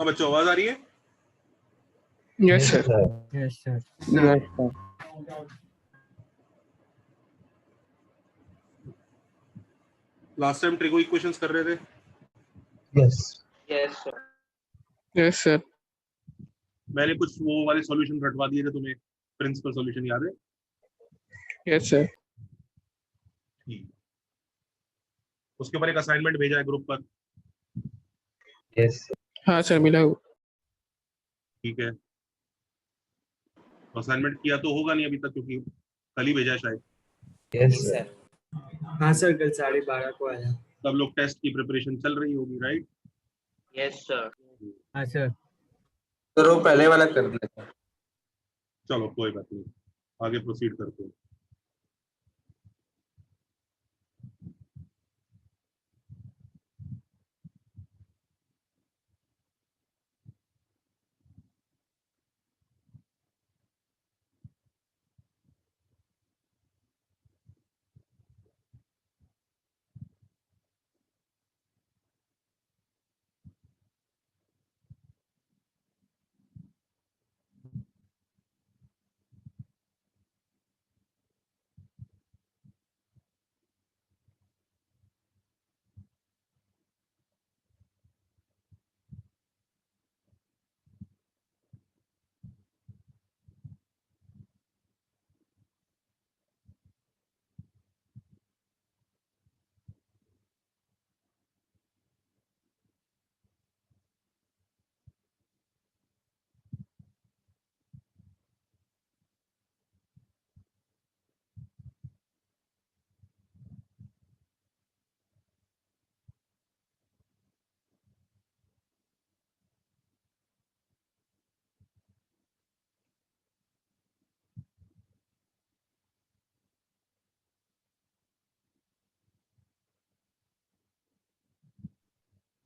अब बच्चों आवाज आ रही है? Yes sir. Yes sir. Yes sir. Last time trigo equations कर रहे थे? Yes sir. Yes sir. मैंने कुछ वो वाले सॉल्यूशन रटवा दिए थे तुम्हें, प्रिंसिपल सॉल्यूशन याद है? Yes sir. ठीक, उसके ऊपर एक असाइनमेंट भेजा है ग्रुप पर। यस हाँ सर मिला वो। ठीक है, असाइनमेंट किया तो होगा नहीं अभी तक, क्योंकि कल ही भेजा है शायद। Yes sir. हाँ सर, कल 12:30 को आया। सब लोग टेस्ट की प्रिपरेशन चल रही होगी, राइट? Yes sir. हाँ सर। सर वो पहले वाला कर लेते। चलो कोई बात नहीं, आगे प्रोसीड करते हैं।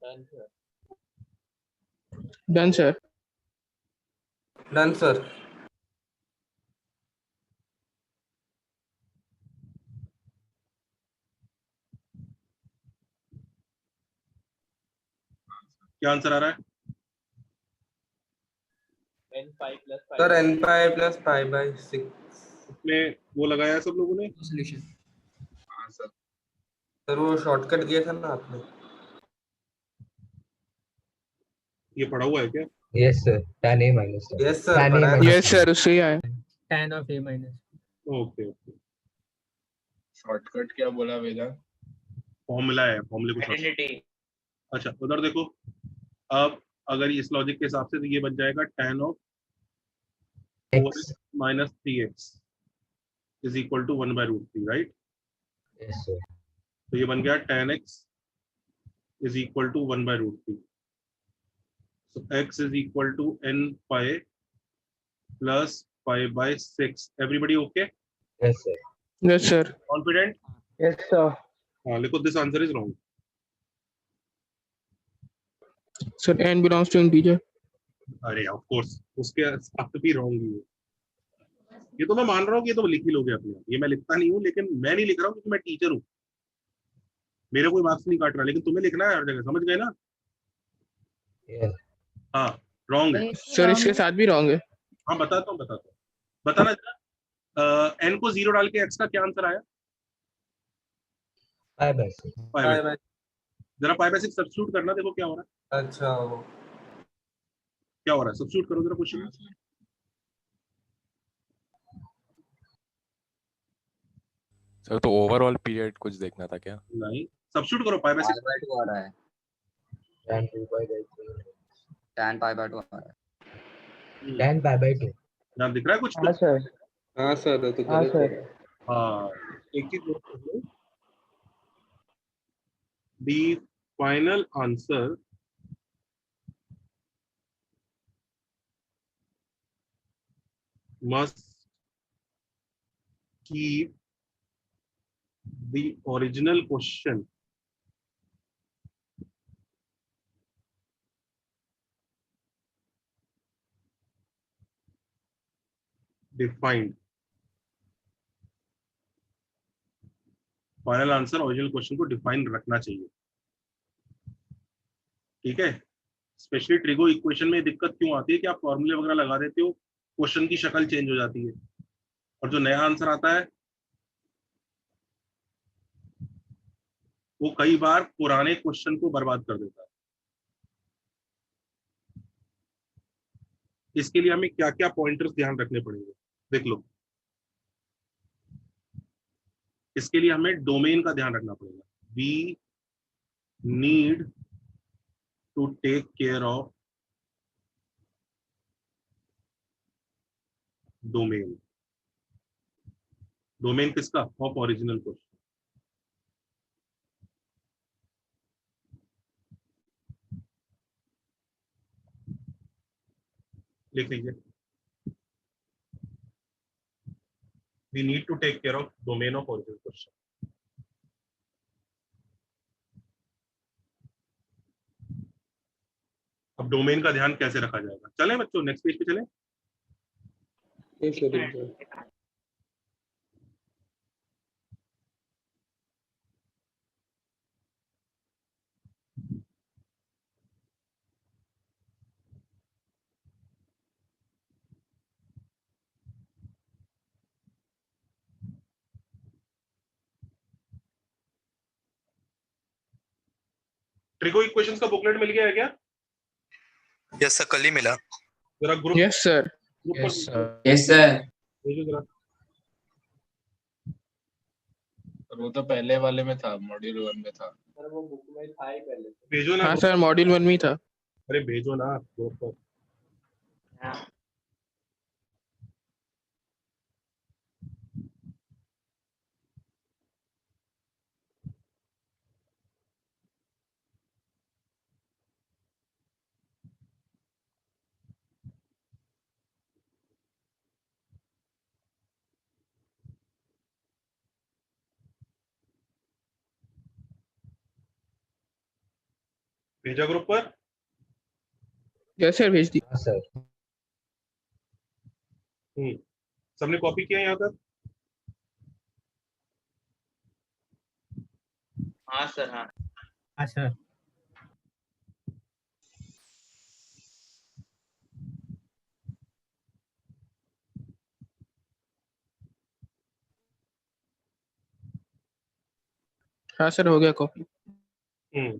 Done sir. Done sir. क्या आंसर आ रहा है? Sir n pi plus pi by 6। उसमें वो लगाया है सब लोगों ने? सॉल्यूशन। हाँ सर। सर वो शॉर्टकट दिया था ना आपने। ये पढ़ा हुआ है क्या? Yes sir, tan a minus sir. Yes sir Tan a पढ़ा है। minus यस सर, उससे ही आया। tan of a minus। Okay okay, shortcut क्या बोला वेदा? फॉर्मूला है, फॉर्मूले को shortcut। अच्छा उधर देखो, अब अगर इस लॉजिक के हिसाब से तो ये बन जाएगा tan of x. 4x minus 3x is equal to 1/√3, right? Yes sir. तो ये बन गया tan x is equal to 1/√3. So x is equal to n pi plus pi by 6. Everybody okay? Yes sir. Yes sir. Confident? Yes sir. हाँ लिखो, this answer is wrong. Sir n belongs to integer। अरे of course उसके साथ भी wrong ही है। ये तो मैं मान रहा हूँ कि ये तो लिख ही लोगे अपने आप, ये मैं लिखता नहीं हूँ, लेकिन मैं नहीं लिख रहा हूँ क्योंकि मैं टीचर हूँ, मेरे कोई मार्क्स नहीं काट रहा, लेकिन तुम्हें लिखना है हर जगह, समझ गए ना? Yes. हाँ रॉन्ग है। सर इसके साथ भी रॉन्ग है। हाँ बताता हूँ बताना जरा। एन को 0 डाल के एक्स का क्या आंसर आया? Pi by 6. Pi by. जरा पाई बाय 6 सब्स्टिट्यूट करना, देखो क्या हो रहा है। अच्छा वो क्या हो रहा है, सब्स्टिट्यूट करो जरा क्वेश्चन में। सर तो ओवरऑल पीरियड कुछ देखना था क्या? नहीं, सब्स्टिट्यूट करो, पाई बाय 6 pi by 2 आ रहा है, Tan 2 pi by 3. tan pi by 2 आ रहा है। Tan pi by 2. यहाँ दिख रहा है कुछ? हाँ सर। हाँ सर तो हाँ गलत सर। है। हाँ, एक चीज नोट कर लो, the final answer must keep the original question defined. Final answer original question को डिफाइन रखना चाहिए, ठीक है? स्पेशली ट्रिगो इक्वेशन में दिक्कत क्यों आती है कि आप फॉर्मूले वगैरह लगा देते हो, क्वेश्चन की शक्ल चेंज हो जाती है और जो नया आंसर आता है वो कई बार पुराने क्वेश्चन को बर्बाद कर देता है। इसके लिए हमें क्या क्या पॉइंटर्स ध्यान रखने पड़ेंगे, देख लो। इसके लिए हमें डोमेन का ध्यान रखना पड़ेगा। We need to take care of domain. Domain किसका? Of original question. लिख लीजिए, we need to take care of domain of original question. अब डोमेन का ध्यान कैसे रखा जाएगा? चलें बच्चों, नेक्स्ट पेज पे चलें। ट्रिगो इक्वेशंस का बुकलेट मिल गया है क्या? यस सर, कल ही मिला। जरा group Yes, sir. Group Yes, sir. Yes sir. भेजो जरा। और वो तो पहले वाले में था, मॉड्यूल 1 में था। सर वो बुक में था ही पहले। भेजो ना हाँ group सर, पर। मॉड्यूल 1 में ही था। अरे भेजो ना ग्रुप पर। भेजा ग्रुप पर। Yes, sir, भेज दी। हाँ सर। सबने कॉपी किया यहाँ तक? हाँ सर। हाँ हाँ सर। हाँ सर, हो गया कॉपी। हम्म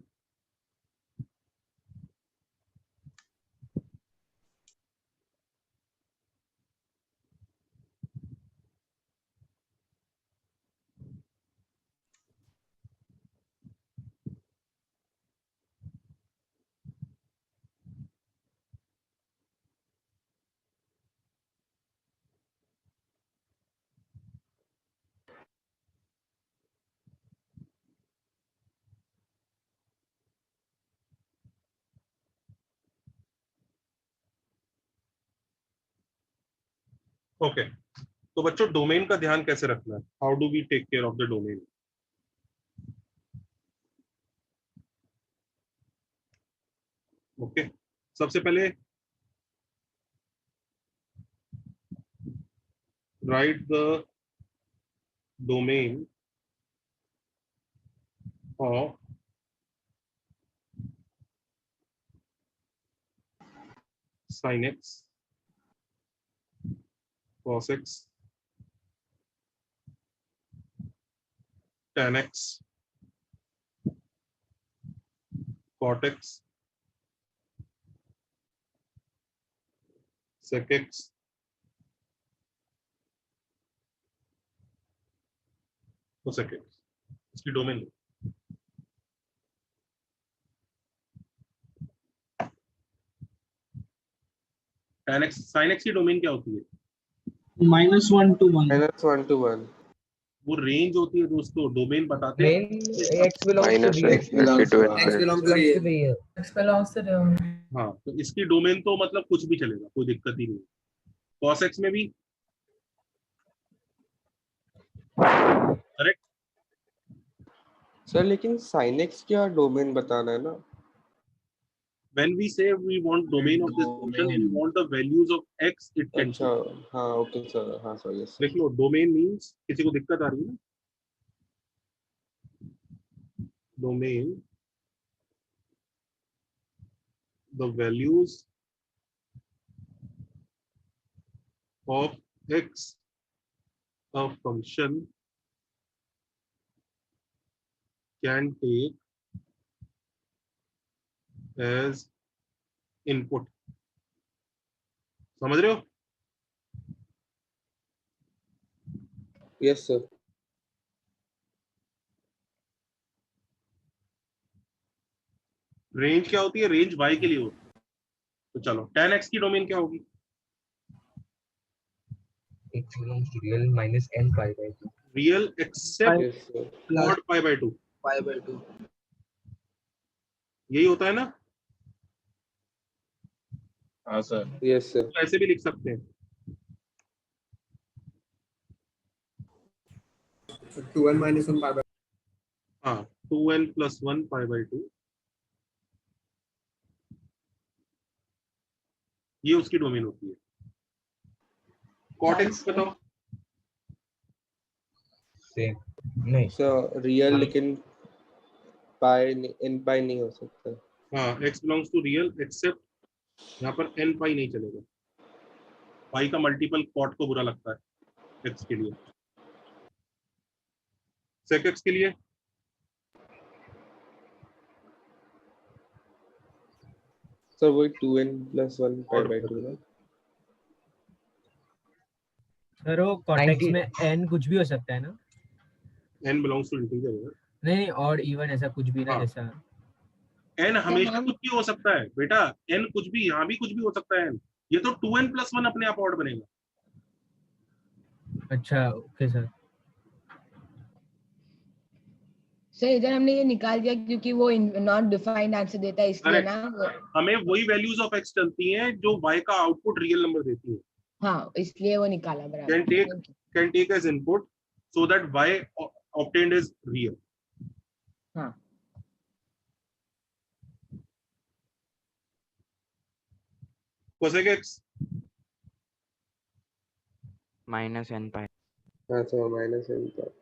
ओके, तो बच्चों डोमेन का ध्यान कैसे रखना है? How do we take care of the domain? Okay, सबसे पहले write the domain of sin x, cos x, tan x, cot x, sec x, cosec x। इसकी domain tan x sin x की domain क्या होती है? -1 to 1। -1 to 1। वो range होती है दोस्तों, डोमेन बताते हैं। Main x belongs to Minus real. x belongs to X infinity. belongs to real। हाँ, तो इसकी डोमेन तो मतलब कुछ भी चलेगा, कोई दिक्कत ही नहीं। cos x में भी करेक्ट। सर लेकिन sin x क्या डोमेन बताना है ना? when we say we want domain of this function, we want the values of x it can अच्छा, take। हाँ ओके सर, हाँ सर, यस देख लो, डोमेन मींस, किसी को दिक्कत आ रही है ना? Domain the values of x a function can take as input. समझ रहे हो? Yes, sir. रेंज क्या होती है? रेंज y के लिए होती है। तो चलो tan x की डोमेन क्या होगी? X belongs to real minus n pi by 2. Real except Yes, sir. mod pi by 2. pi by 2. यही होता है ना? हाँ सर। Yes, sir. तो ऐसे भी लिख सकते हैं 2n minus 1 pi by हाँ 2n plus 1 pi by 2 ये उसकी डोमेन होती है। cot x बताओ। Same. नहीं. So real लेकिन n pi नहीं हो सकता. हाँ x belongs to real except यहाँ पर n pi नहीं चलेगा। pi का मल्टीपल cot को बुरा लगता है x के लिए। sec x के लिए So वही 2n plus 1 pi by 2 ना. सर वो कॉन्टेक्स्ट में n कुछ भी हो सकता है ना? n belongs to integer है। नहीं और इवन ऐसा कुछ भी ना हाँ। जैसा n हमेशा कुछ भी हो सकता है बेटा। n कुछ भी यहाँ भी कुछ भी हो सकता है n। ये तो 2n plus 1 अपने आप ऑड बनेगा। अच्छा ओके सर। सर इधर हमने ये निकाल दिया क्योंकि वो नॉट डिफाइंड आंसर देता है इसलिए ना। हमें वही वैल्यूज ऑफ x चलती हैं जो y का आउटपुट रियल नंबर देती है। हाँ इसलिए वो निकाला बराबर। can take as input so that y obtained is real. हाँ cosec x minus n pi. हाँ सर minus n pi.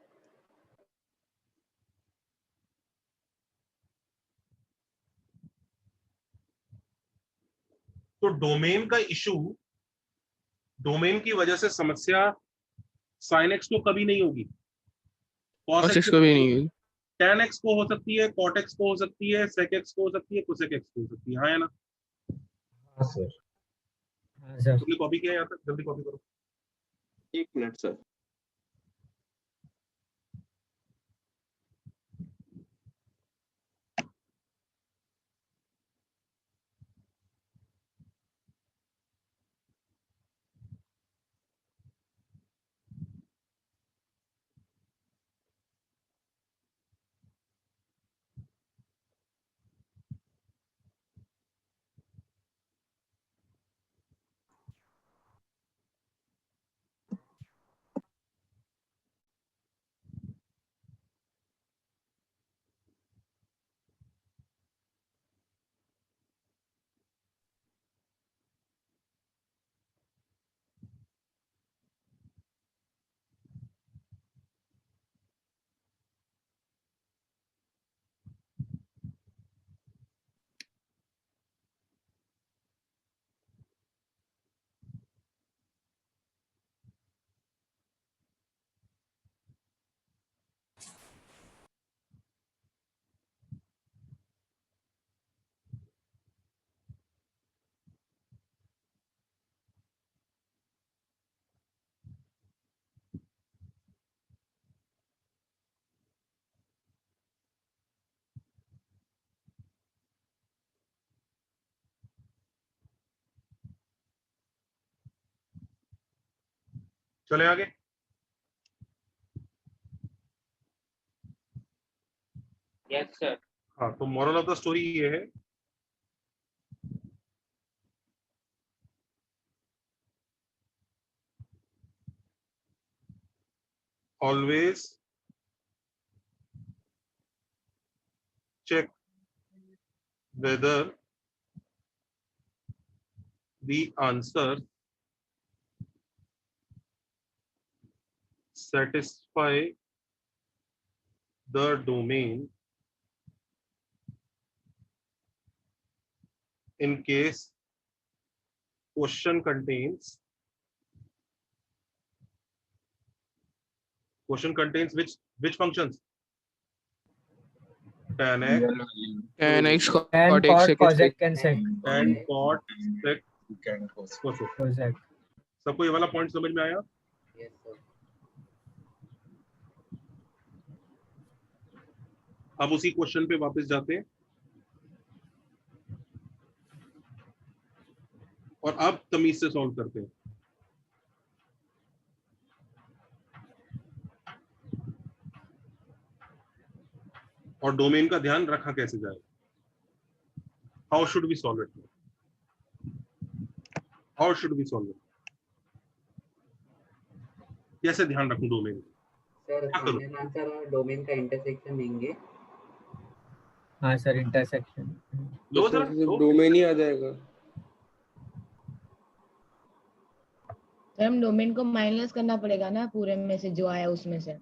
तो डोमेन का इशू, डोमेन की वजह से समस्या sin x को कभी नहीं होगी। cos x को भी नहीं होगी। tan x को हो सकती है, cot x को हो सकती है, sec x को हो सकती है, cosec x को हो सकती है। हाँ या ना? हाँ सर. हाँ सर। तुमने कॉपी किया यहाँ तक? जल्दी कॉपी करो। 1 मिनट सर. चले आगे। Yes sir. हाँ तो मॉरल ऑफ द स्टोरी ये है always check whether the answer satisfy the domain in case question contains which functions? tan x real value tan x tan cot x cot sec cosec sec. and sec and cot sec can cos cosec. cosec. सबको ये वाला point समझ में आया? Yes, sir. अब उसी question पे वापस जाते हैं और अब तमीज से सॉल्व करते हैं। और डोमेन का ध्यान रखा कैसे जाए? How should we solve it? How should we solve it? कैसे ध्यान रखूं डोमेन? सर क्या करूं? फाइनल आंसर और डोमेन का इंटरसेक्शन देंगे। हाँ सर, इंटरसेक्शन। लो जरा, लो। डोमेन ही आ जाएगा। तो हम डोमेन को माइनस करना पड़ेगा ना पूरे में से जो आया उसमें से।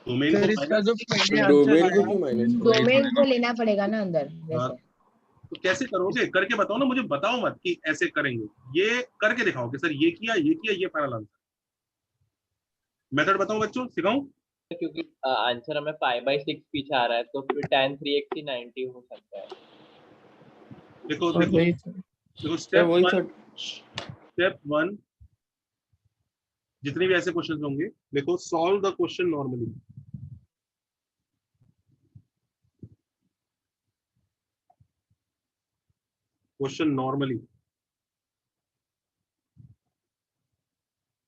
डोमेन को इसका जो पहले डोमेन आंसर को क्यों माइनस डोमेन को लेना पड़ेगा ना अंदर हाँ, वैसे। तो कैसे करोगे? करके बताओ ना, मुझे बताओ मत कि ऐसे करेंगे। ये करके दिखाओ कि सर ये किया, ये फाइनल आंसर। मेथड बताओ बच्चों, सिखाऊं? क्योंकि आंसर हमें π/6 पीछे आ रहा है, तो फिर tan 3x ही 90 हो सकता है। देखो और देखो वही देखो, वही स्टेप वन, जितने भी ऐसे क्वेश्चन होंगे, देखो solve the question normally. Question normally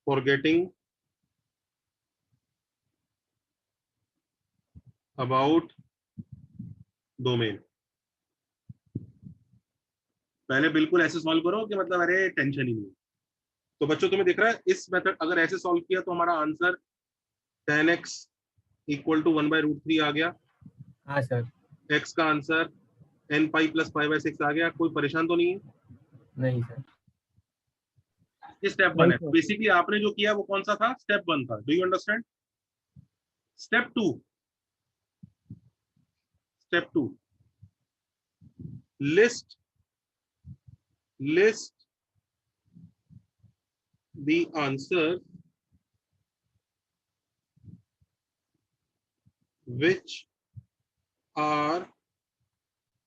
for getting about domain. पहले बिल्कुल ऐसे सॉल्व करो कि मतलब अरे टेंशन ही नहीं। तो बच्चों तुम्हें दिख रहा है इस मेथड अगर ऐसे सॉल्व किया तो हमारा answer tan x equal to 1/√3 आ गया। हाँ सर। x का आंसर n पाई प्लस π/6 आ गया। कोई परेशान तो नहीं है? नहीं सर। ये स्टेप वन है। बेसिकली आपने जो किया वो कौन सा था? स्टेप वन था। Do you understand? Step two, list the answer which are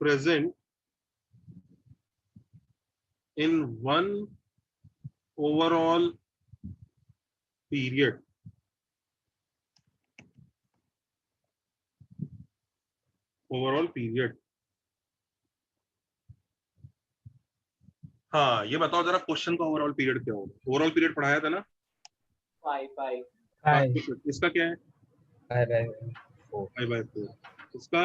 present in one overall period. हाँ, ये बताओ जरा क्वेश्चन का ओवरऑल पीरियड क्या होगा? ओवरऑल पीरियड पढ़ाया था ना? π/5। इसका क्या है? 5/4। इसका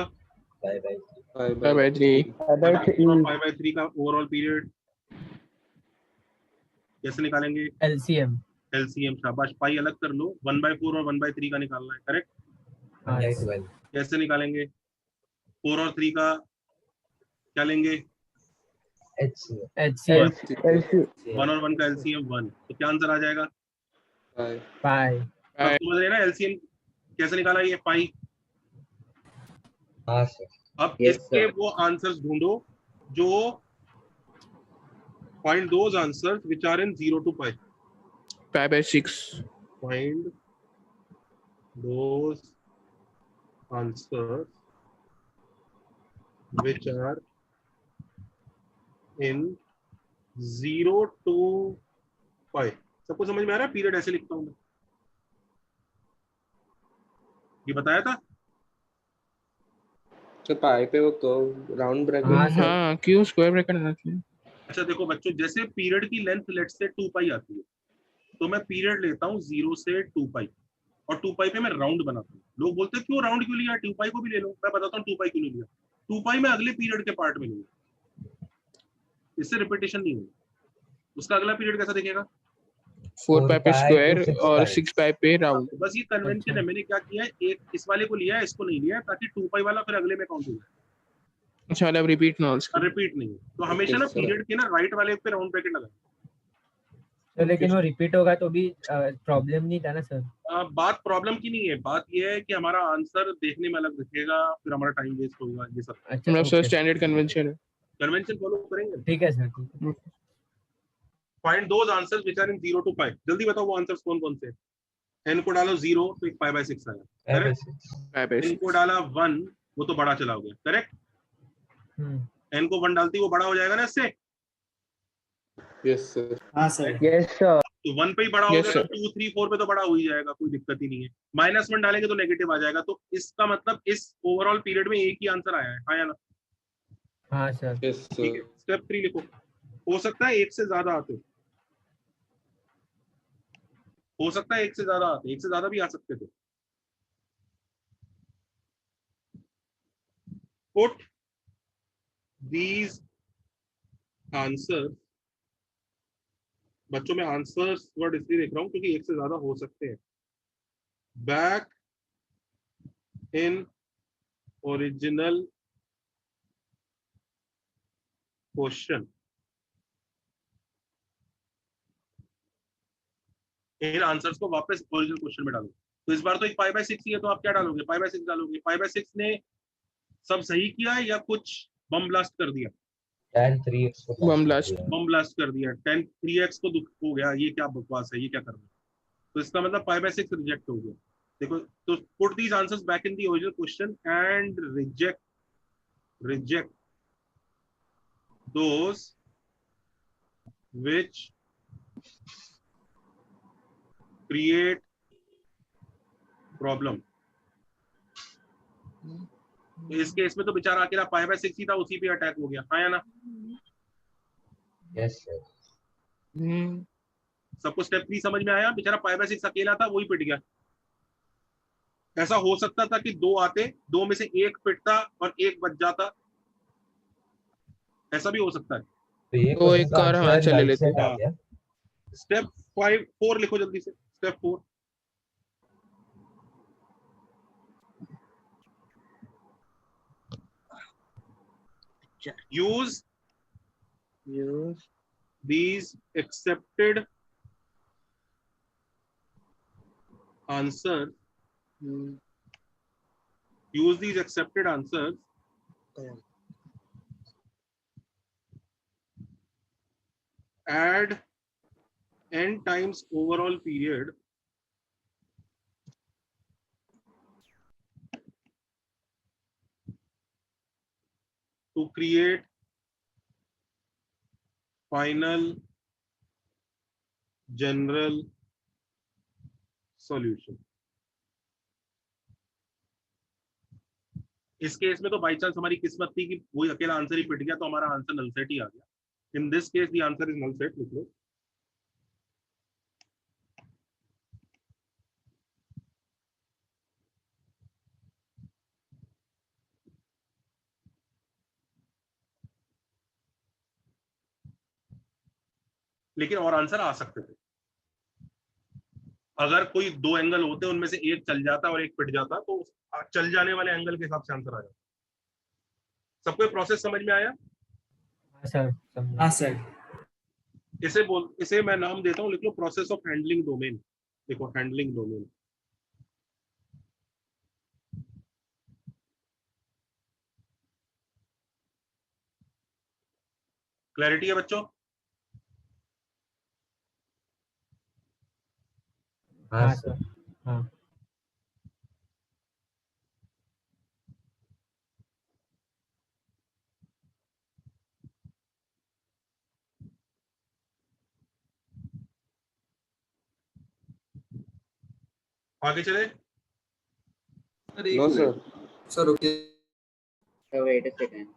5/3 5/3 का ओवरऑल पीरियड कैसे निकालेंगे? एलसीएम। शाबाश, पाई अलग कर लो। 1/4 और 1/3 का निकालना है, करेक्ट? कैसे निकालेंगे? 4 और 3 का क्या लेंगे? एचसीएम। 1 और 1 का एलसीएम 1। तो क्या आंसर आ जाएगा? पाई। अब समझ रहे हैं ना एलसीएम कैसे निकाला? ये पाई। हाँ सर। अब इसके वो आंसर्स ढूंढो जो find those answers which are in 0 to pi. π/6. Find those answers which are in 0 to pi. सबको समझ में आ रहा है? पीरियड ऐसे लिखता हूं मैं, ये बताया था। तो पाई पे वो कर्व राउंड ब्रैकेट। हाँ, क्यों स्क्वायर ब्रैकेट आना चाहिए? अच्छा देखो बच्चों, जैसे पीरियड की लेंथ लेट से 2 पाई आती है, तो मैं पीरियड लेता हूँ 0 से 2 पाई, और 2 पाई पे मैं राउंड बनाता हूँ। लोग बोलते हैं क्यों राउंड क्यों लिया? 2 पाई को भी ले लो। मैं बताता हूँ 2 पाई क्यों नहीं लिया। 2 पाई मैं अगले पीरियड के पार्ट में लूंगा, इससे रिपीटेशन नहीं होगी। उसका अगला पीरियड कैसा दिखेगा? 4 पाई पे स्क्वायर और 6 पाई पे राउंड। बस ये कन्वेंशन है। मैंने क्या किया है, एक इस वाले को लिया है, इसको नहीं लिया है, ताकि 2 पाई वाला फिर अगले में काउंट हो जाए। अच्छा, मतलब रिपीट ना हो उसका। रिपीट नहीं, तो हमेशा ना पीरियड के ना राइट वाले पे राउंड ब्रैकेट लगा। तो लेकिन वो रिपीट होगा तो भी प्रॉब्लम नहीं था ना सर? बात प्रॉब्लम की नहीं है, बात ये है कि हमारा आंसर देखने में अलग दिखेगा, फिर हमारा टाइम वेस्ट होगा, ये सब। मतलब सर स्टैंडर्ड कन्वेंशन है। कन्वेंशन फॉलो करेंगे। ठीक है सर, ठीक है। Find those answers which are in 0 to 5। जल्दी बताओ वो आंसर्स कौन कौन से हैं। n को डालो 0 तो एक 5/6 आया, करेक्ट। 5/6 n को डाला 1 वो तो बड़ा चला हो गया, करेक्ट। n को 1 डालती वो बड़ा हो जाएगा ना इससे, यस सर। हाँ सर। Yes sir. तो 1 पे ही बड़ा हो Yes, गया तो sir. 2 3 4 पे तो बड़ा हो ही जाएगा, कोई दिक्कत ही नहीं है। -1 डालेंगे तो नेगेटिव आ जाएगा, तो इसका मतलब इस ओवरऑल पीरियड में एक ही आंसर आया है, हाँ या ना। हाँ सर। यस ठीक है, सर। स्टेप 3 लिखो। हो सकता है एक से ज्यादा आते, हो सकता है एक से ज्यादा आते, एक से ज्यादा भी आ सकते थे। पुट दीज आंसर्स, बच्चों में आंसर्स वर्ड इसलिए देख रहा हूं क्योंकि एक से ज्यादा हो सकते हैं, back in original question. In answers को वापस ओरिजिनल क्वेश्चन में डालो। तो इस बार तो एक 5/6 ही है, तो आप क्या डालोगे, 5/6 डालोगे। 5/6 ने सब सही किया है या कुछ बम ब्लास्ट कर दिया, 10 3x को बम ब्लास्ट। बम ब्लास्ट कर दिया। 10 3x को दुख हो गया, ये क्या बकवास है, ये क्या कर रहे हैं। तो इसका मतलब 5/6 रिजेक्ट हो गया। देखो, तो put these answers back in the original question and reject those which create problem. तो इस केस में तो बेचारा अकेला 5/6 ही था, उसी पे अटैक हो गया, हाँ या ना। Yes sir. सबको स्टेप 3 समझ में आया। बेचारा 5/6 अकेला था, वही पिट गया। ऐसा हो सकता था कि 2 आते, 2 में से एक पिटता और एक बच जाता, ऐसा भी हो सकता है। तो ये वो एक कार हाँ चले लेते। हाँ। स्टेप 4 लिखो जल्दी से। Step 4, use these accepted answers, use these accepted answers add n times overall period to create final general solution। इस केस में तो बाई चांस हमारी किस्मत थी कि वही अकेला आंसर ही पिट गया, तो हमारा आंसर नल सेट ही आ गया। In this case the answer is null set, लिख लो। लेकिन और आंसर आ सकते थे। अगर कोई 2 एंगल होते, उनमें से एक चल जाता और एक पिट जाता, तो चल जाने वाले एंगल के हिसाब से आंसर आ जाता। सबको प्रोसेस समझ में आया? हाँ सर। हाँ सर। इसे मैं नाम देता हूं, लिख लो प्रोसेस ऑफ हैंडलिंग डोमेन। देखो, हैंडलिंग डोमेन। क्लैरिटी है बच्चों? हाँ सर। हाँ। आगे चले। No sir. सर रुकिए। Wait a second.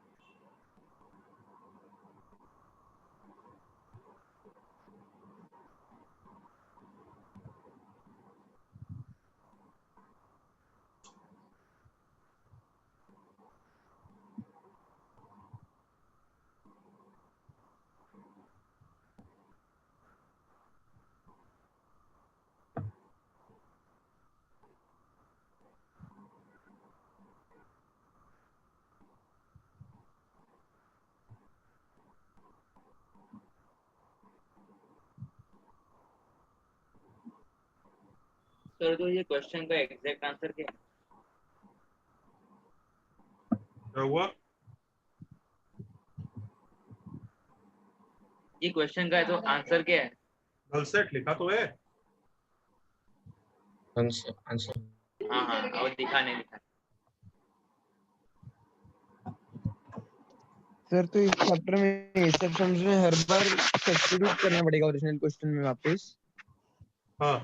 सर तो ये क्वेश्चन का एग्जैक्ट आंसर क्या है? क्या हुआ? ये क्वेश्चन का है तो आंसर क्या है? नल सेट लिखा तो है। आंसर हाँ हाँ, और दिखा नहीं दिखा। सर तो इस चैप्टर में इस सब्सम्स में हर बार सब्स्टिट्यूट करना पड़ेगा ओरिजिनल क्वेश्चन में वापस। हाँ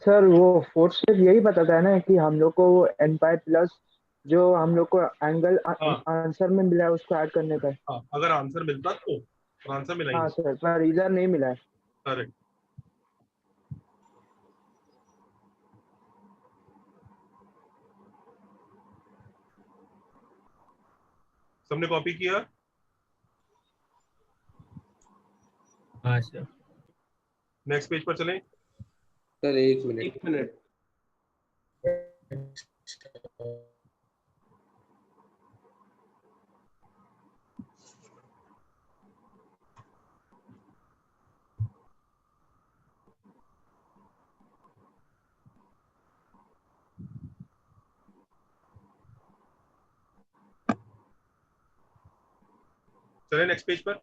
सर वो फोर्थ स्टेप यही बताता है ना कि हम लोग को एन पाई प्लस जो हम लोग को एंगल हाँ आंसर में मिला है उसको ऐड करने का है। हाँ, अगर आंसर मिलता तो, आंसर मिला ही हाँ नहीं। सर, पर इधर नहीं मिला है। करेक्ट। सबने कॉपी किया? हाँ सर। नेक्स्ट पेज पर चलें। Sir 1 minute. चलें नेक्स्ट पेज पर।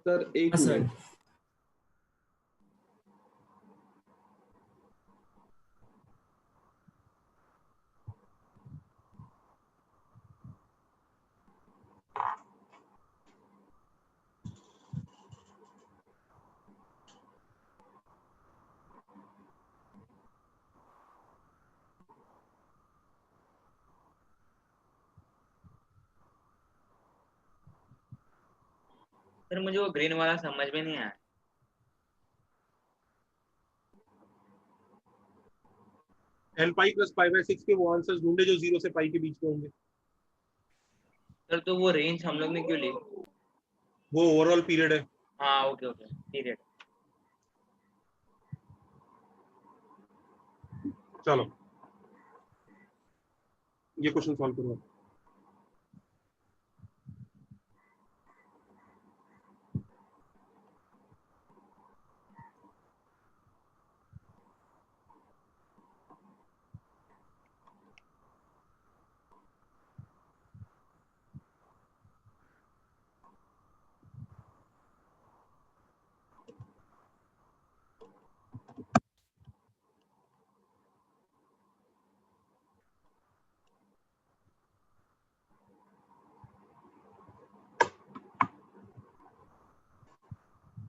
Sir 1 minute. सर मुझे वो ग्रीन वाला समझ में नहीं आया। N pi plus pi by 6 के वो आंसर्स ढूंढे जो 0 से पाई के बीच में होंगे। सर तो वो रेंज हम लोग ने क्यों ली? वो ओवरऑल पीरियड है। हाँ ओके ओके, पीरियड। चलो ये क्वेश्चन सॉल्व करो।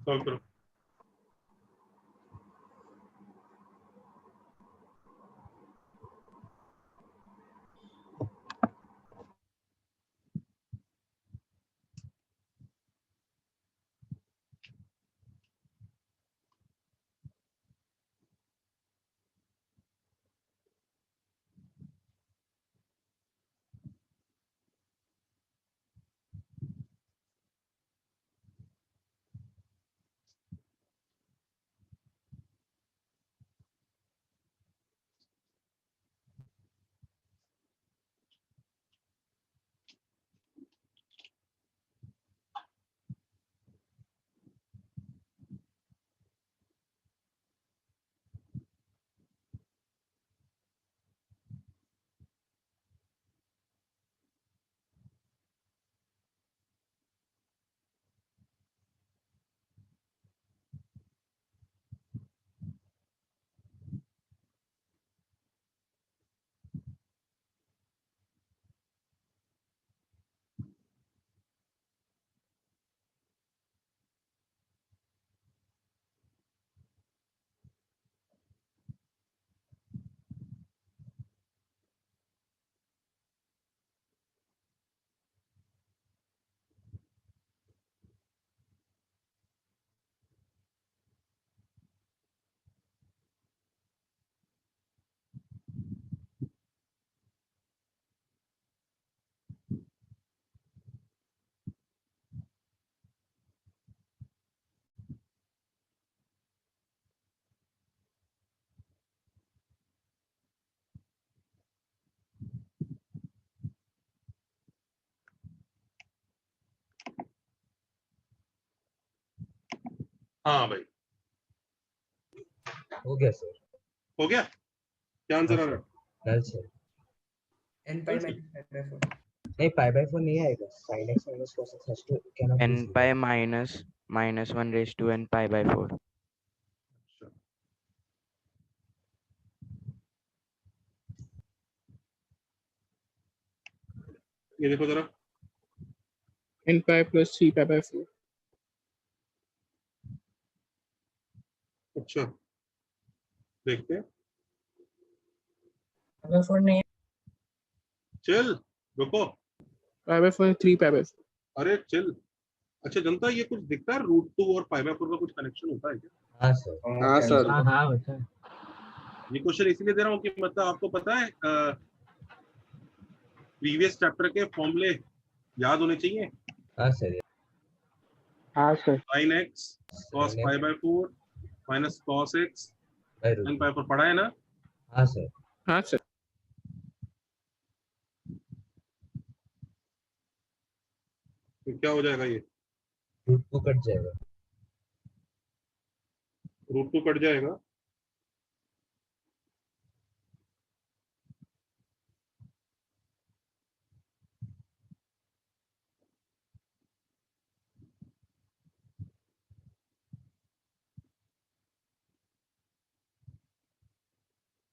सॉल्व करो। हाँ भाई हो गया सर। हो गया? क्या आंसर आ रहा है? डल sir n pi minus pi by 4 नहीं pi by 4 नहीं आएगा sin x minus cos x has to cannot be n zero. pi minus 1 raised to n pi by 4. ये देखो जरा, n pi plus 3 pi by 4. अच्छा देखते हैं। pi by 4 नहीं चिल, रुको, pi by 4 3 pi by 4. अरे चिल। अच्छा जनता, ये कुछ दिखता है √2 और पाई बाय 4 का कुछ कनेक्शन होता है क्या? हाँ सर हाँ सर हाँ होता है ये क्वेश्चन इसलिए दे रहा हूँ कि मतलब आपको पता है प्रीवियस चैप्टर के फॉर्मूले याद होने चाहिए। हाँ सर हाँ sir sin x cos pi by 4 minus cos x sin pi 4 पढ़ा है ना? हाँ सर हाँ सर तो क्या हो जाएगा? ये √2 कट जाएगा √2 कट जाएगा।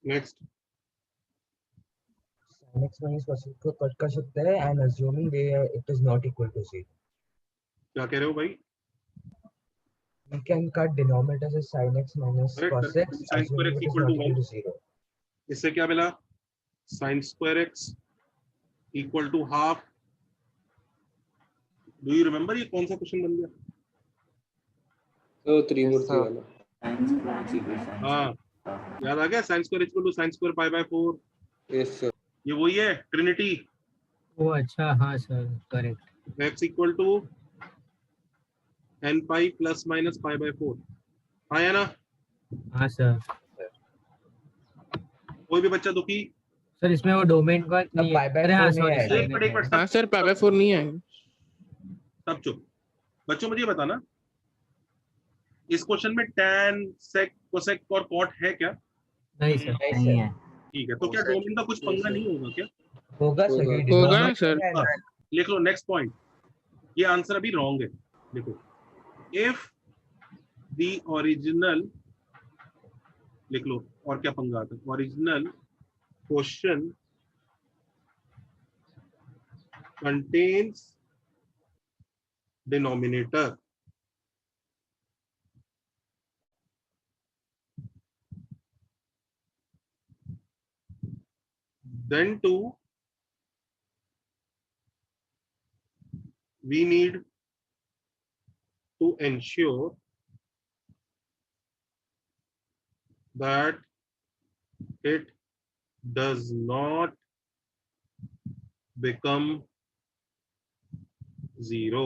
Next, sin x minus cos x को कट कर सकते हैं and assuming they it is not equal to 0 क्या कह रहे हो भाई? we can cut denominators as sin x minus cos x sin square assuming x it is equal not to equal 1. to 0 इससे क्या मिला? sin square x equal to half. Do you remember ये कौन सा क्वेश्चन बन गया? तो त्रिमूर्ति वाला हाँ, याद आ गया? sin square equal to sin square pi by 4. Yes sir ये वही है, ट्रिनिटी। ओ अच्छा हाँ sir correct x equal to n pi plus minus pi by 4. आया ना? हाँ सर कोई भी बच्चा दुखी? सर इसमें वो डोमेन का नहीं है अरे हाँ सॉरी एक मिनट हाँ सर pi by 4 नहीं आएगा। सब चुप। बच्चों मुझे बताना, इस क्वेश्चन में tan, sec, cosec और cot है क्या? नहीं सर नहीं है ठीक है, तो क्या डोमेन का कुछ पंगा नहीं होगा क्या? होगा सर होगा ना सर। लिख लो नेक्स्ट पॉइंट। ये आंसर अभी रॉन्ग है, देखो। इफ द ओरिजिनल, लिख लो, और क्या पंगा आता है? Original question contains denominator then too we need to ensure that it does not become zero.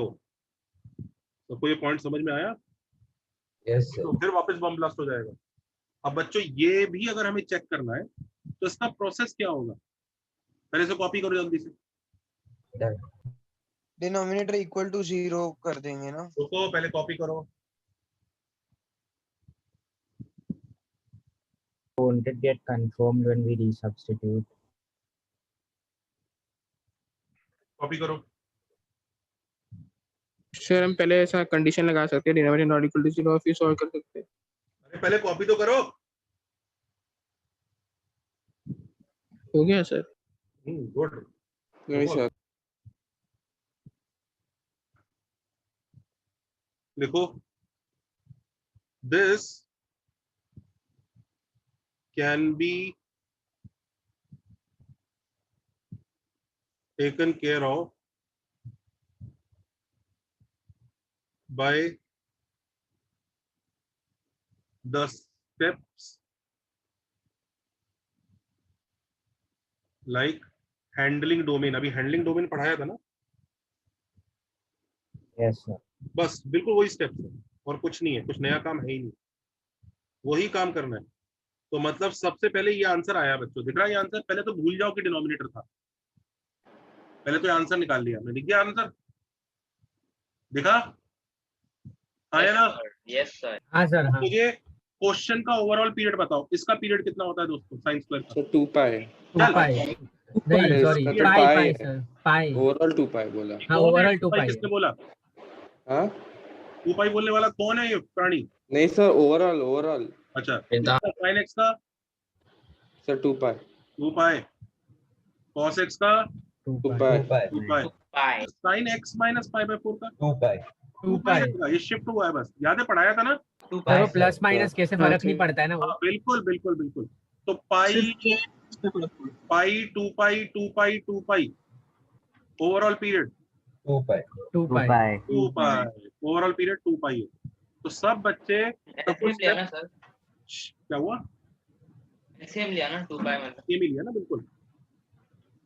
सबको ये पॉइंट समझ में आया? यस तो सर फिर वापस बम ब्लास्ट हो जाएगा। अब बच्चों ये भी अगर हमें चेक करना है तो इसका प्रोसेस क्या होगा? पहले से कॉपी करो जल्दी से। डिनोमिनेटर इक्वल टू 0 कर देंगे ना। रुको, पहले कॉपी करो। won't it get confirmed when we resubstitute copy करो। सर हम पहले ऐसा कंडीशन लगा सकते हैं डिनोमिनेटर नॉट इक्वल टू 0 और फिर सॉल्व कर सकते हैं। अरे पहले कॉपी तो करो। हो गया सर। गुड। नहीं सर लिखो, this can be taken care of by the steps like handling domain. अभी handling domain पढ़ाया था ना? यस सर बस बिल्कुल वही स्टेप्स है और कुछ नहीं है, कुछ नया काम है ही नहीं, वही काम करना है। तो मतलब सबसे पहले ये आंसर आया बच्चों, दिख रहा है ये आंसर? पहले तो भूल जाओ कि डिनोमिनेटर था, पहले तो ये आंसर निकाल लिया। मैं लिख दिया आंसर, दिखा? आया ना? यस सर हाँ सर हाँ मुझे क्वेश्चन का ओवरऑल पीरियड बताओ, इसका पीरियड कितना होता है दोस्तों साइन स्क्वायर का? सर 2 पाई। नहीं सॉरी इसका तो पाई पाई पाई है। सर पाई। ओवरऑल 2 पाई बोला। हाँ कौन है ओवरऑल 2 पाई? 2 किसने बोला हाँ 2 पाई बोलने वाला? कौन है ये प्राणी? नहीं सर, ओवरऑल। अच्छा, साइन एक्स का sir 2 pi. 2 pi, cos x का 2 pi. 2 pi, pi sine x minus pi by 4 का 2 पाई 2 पाई आएगा। ये शिफ्ट हुआ है बस, याद है पढ़ाया था ना? 2 सर वो पाई प्लस माइनस कैसे फर्क नहीं पड़ता है ना वो। हाँ बिल्कुल बिल्कुल बिल्कुल। तो पाई पाई 2 पाई 2 पाई 2 पाई ओवरऑल पीरियड 2 पाई 2 पाई 2 पाई ओवरऑल पीरियड 2 पाई है। तो सब बच्चे सेम लिया ना सर, क्या हुआ? सेम लिया ना 2 पाई मतलब। ये मिल गया ना, बिल्कुल।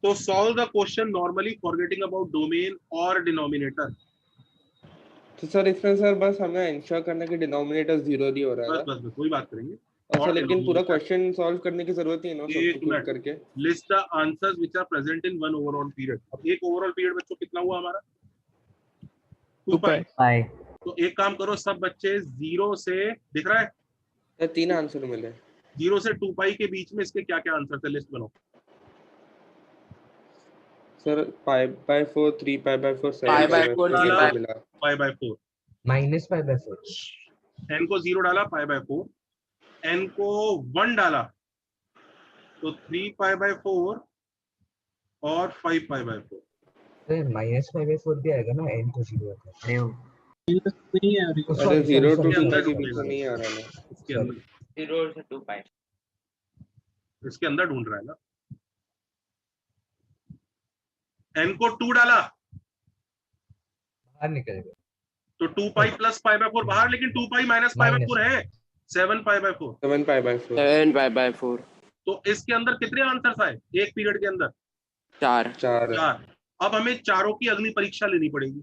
तो solve the question normally forgetting about domain और डिनोमिनेटर। तो सर इसमें सर बस हमें इंश्योर करना कि डिनोमिनेटर 0 नहीं हो रहा है। बस वही बात करेंगे। अच्छा, लेकिन पूरा denominator। क्वेश्चन सॉल्व करने की जरूरत ही है ना एक सब्स्टिट्यूट मिनट। करके। List the answers which are present in one overall period. अब एक ओवरऑल पीरियड बच्चों कितना हुआ हमारा? 2 पाई। तो एक काम करो, सब बच्चे 0 से, दिख रहा है सर 3 आंसर मिले। 0 से 2 पाई के बीच में इसके क्या क्या आंसर थे, लिस्ट बनाओ। Sir pi by 4, 3 pi by 4, 7 pi by pi 4, by 3 4 मिला। Pi by 4, minus pi by 4। n को 0 डाला पाई बाय 4, n को 1 डाला तो 3 पाई बाय 4 और 5 पाई by 4। Sir minus pi by 4 भी आएगा ना n को 0 का। अरे 0 to 2 अंदर के बीच ढूंढेगा, में नहीं आ रहा ना। इसके अंदर, 0 से 2 पाई। इसके अंदर ढूंढ रहा है ना। n को 2 डाला बाहर निकलेगा तो 2 पाई प्लस पाई बाय 4 बाहर, लेकिन 2 पाई माइनस पाई बाय 4 है, 7 pi by 4। 7 pi by 4। 7 pi by 4। तो इसके अंदर कितने आंसर्स आए एक पीरियड के अंदर? 4। 4। 4। अब हमें चारों की अग्नि परीक्षा लेनी पड़ेगी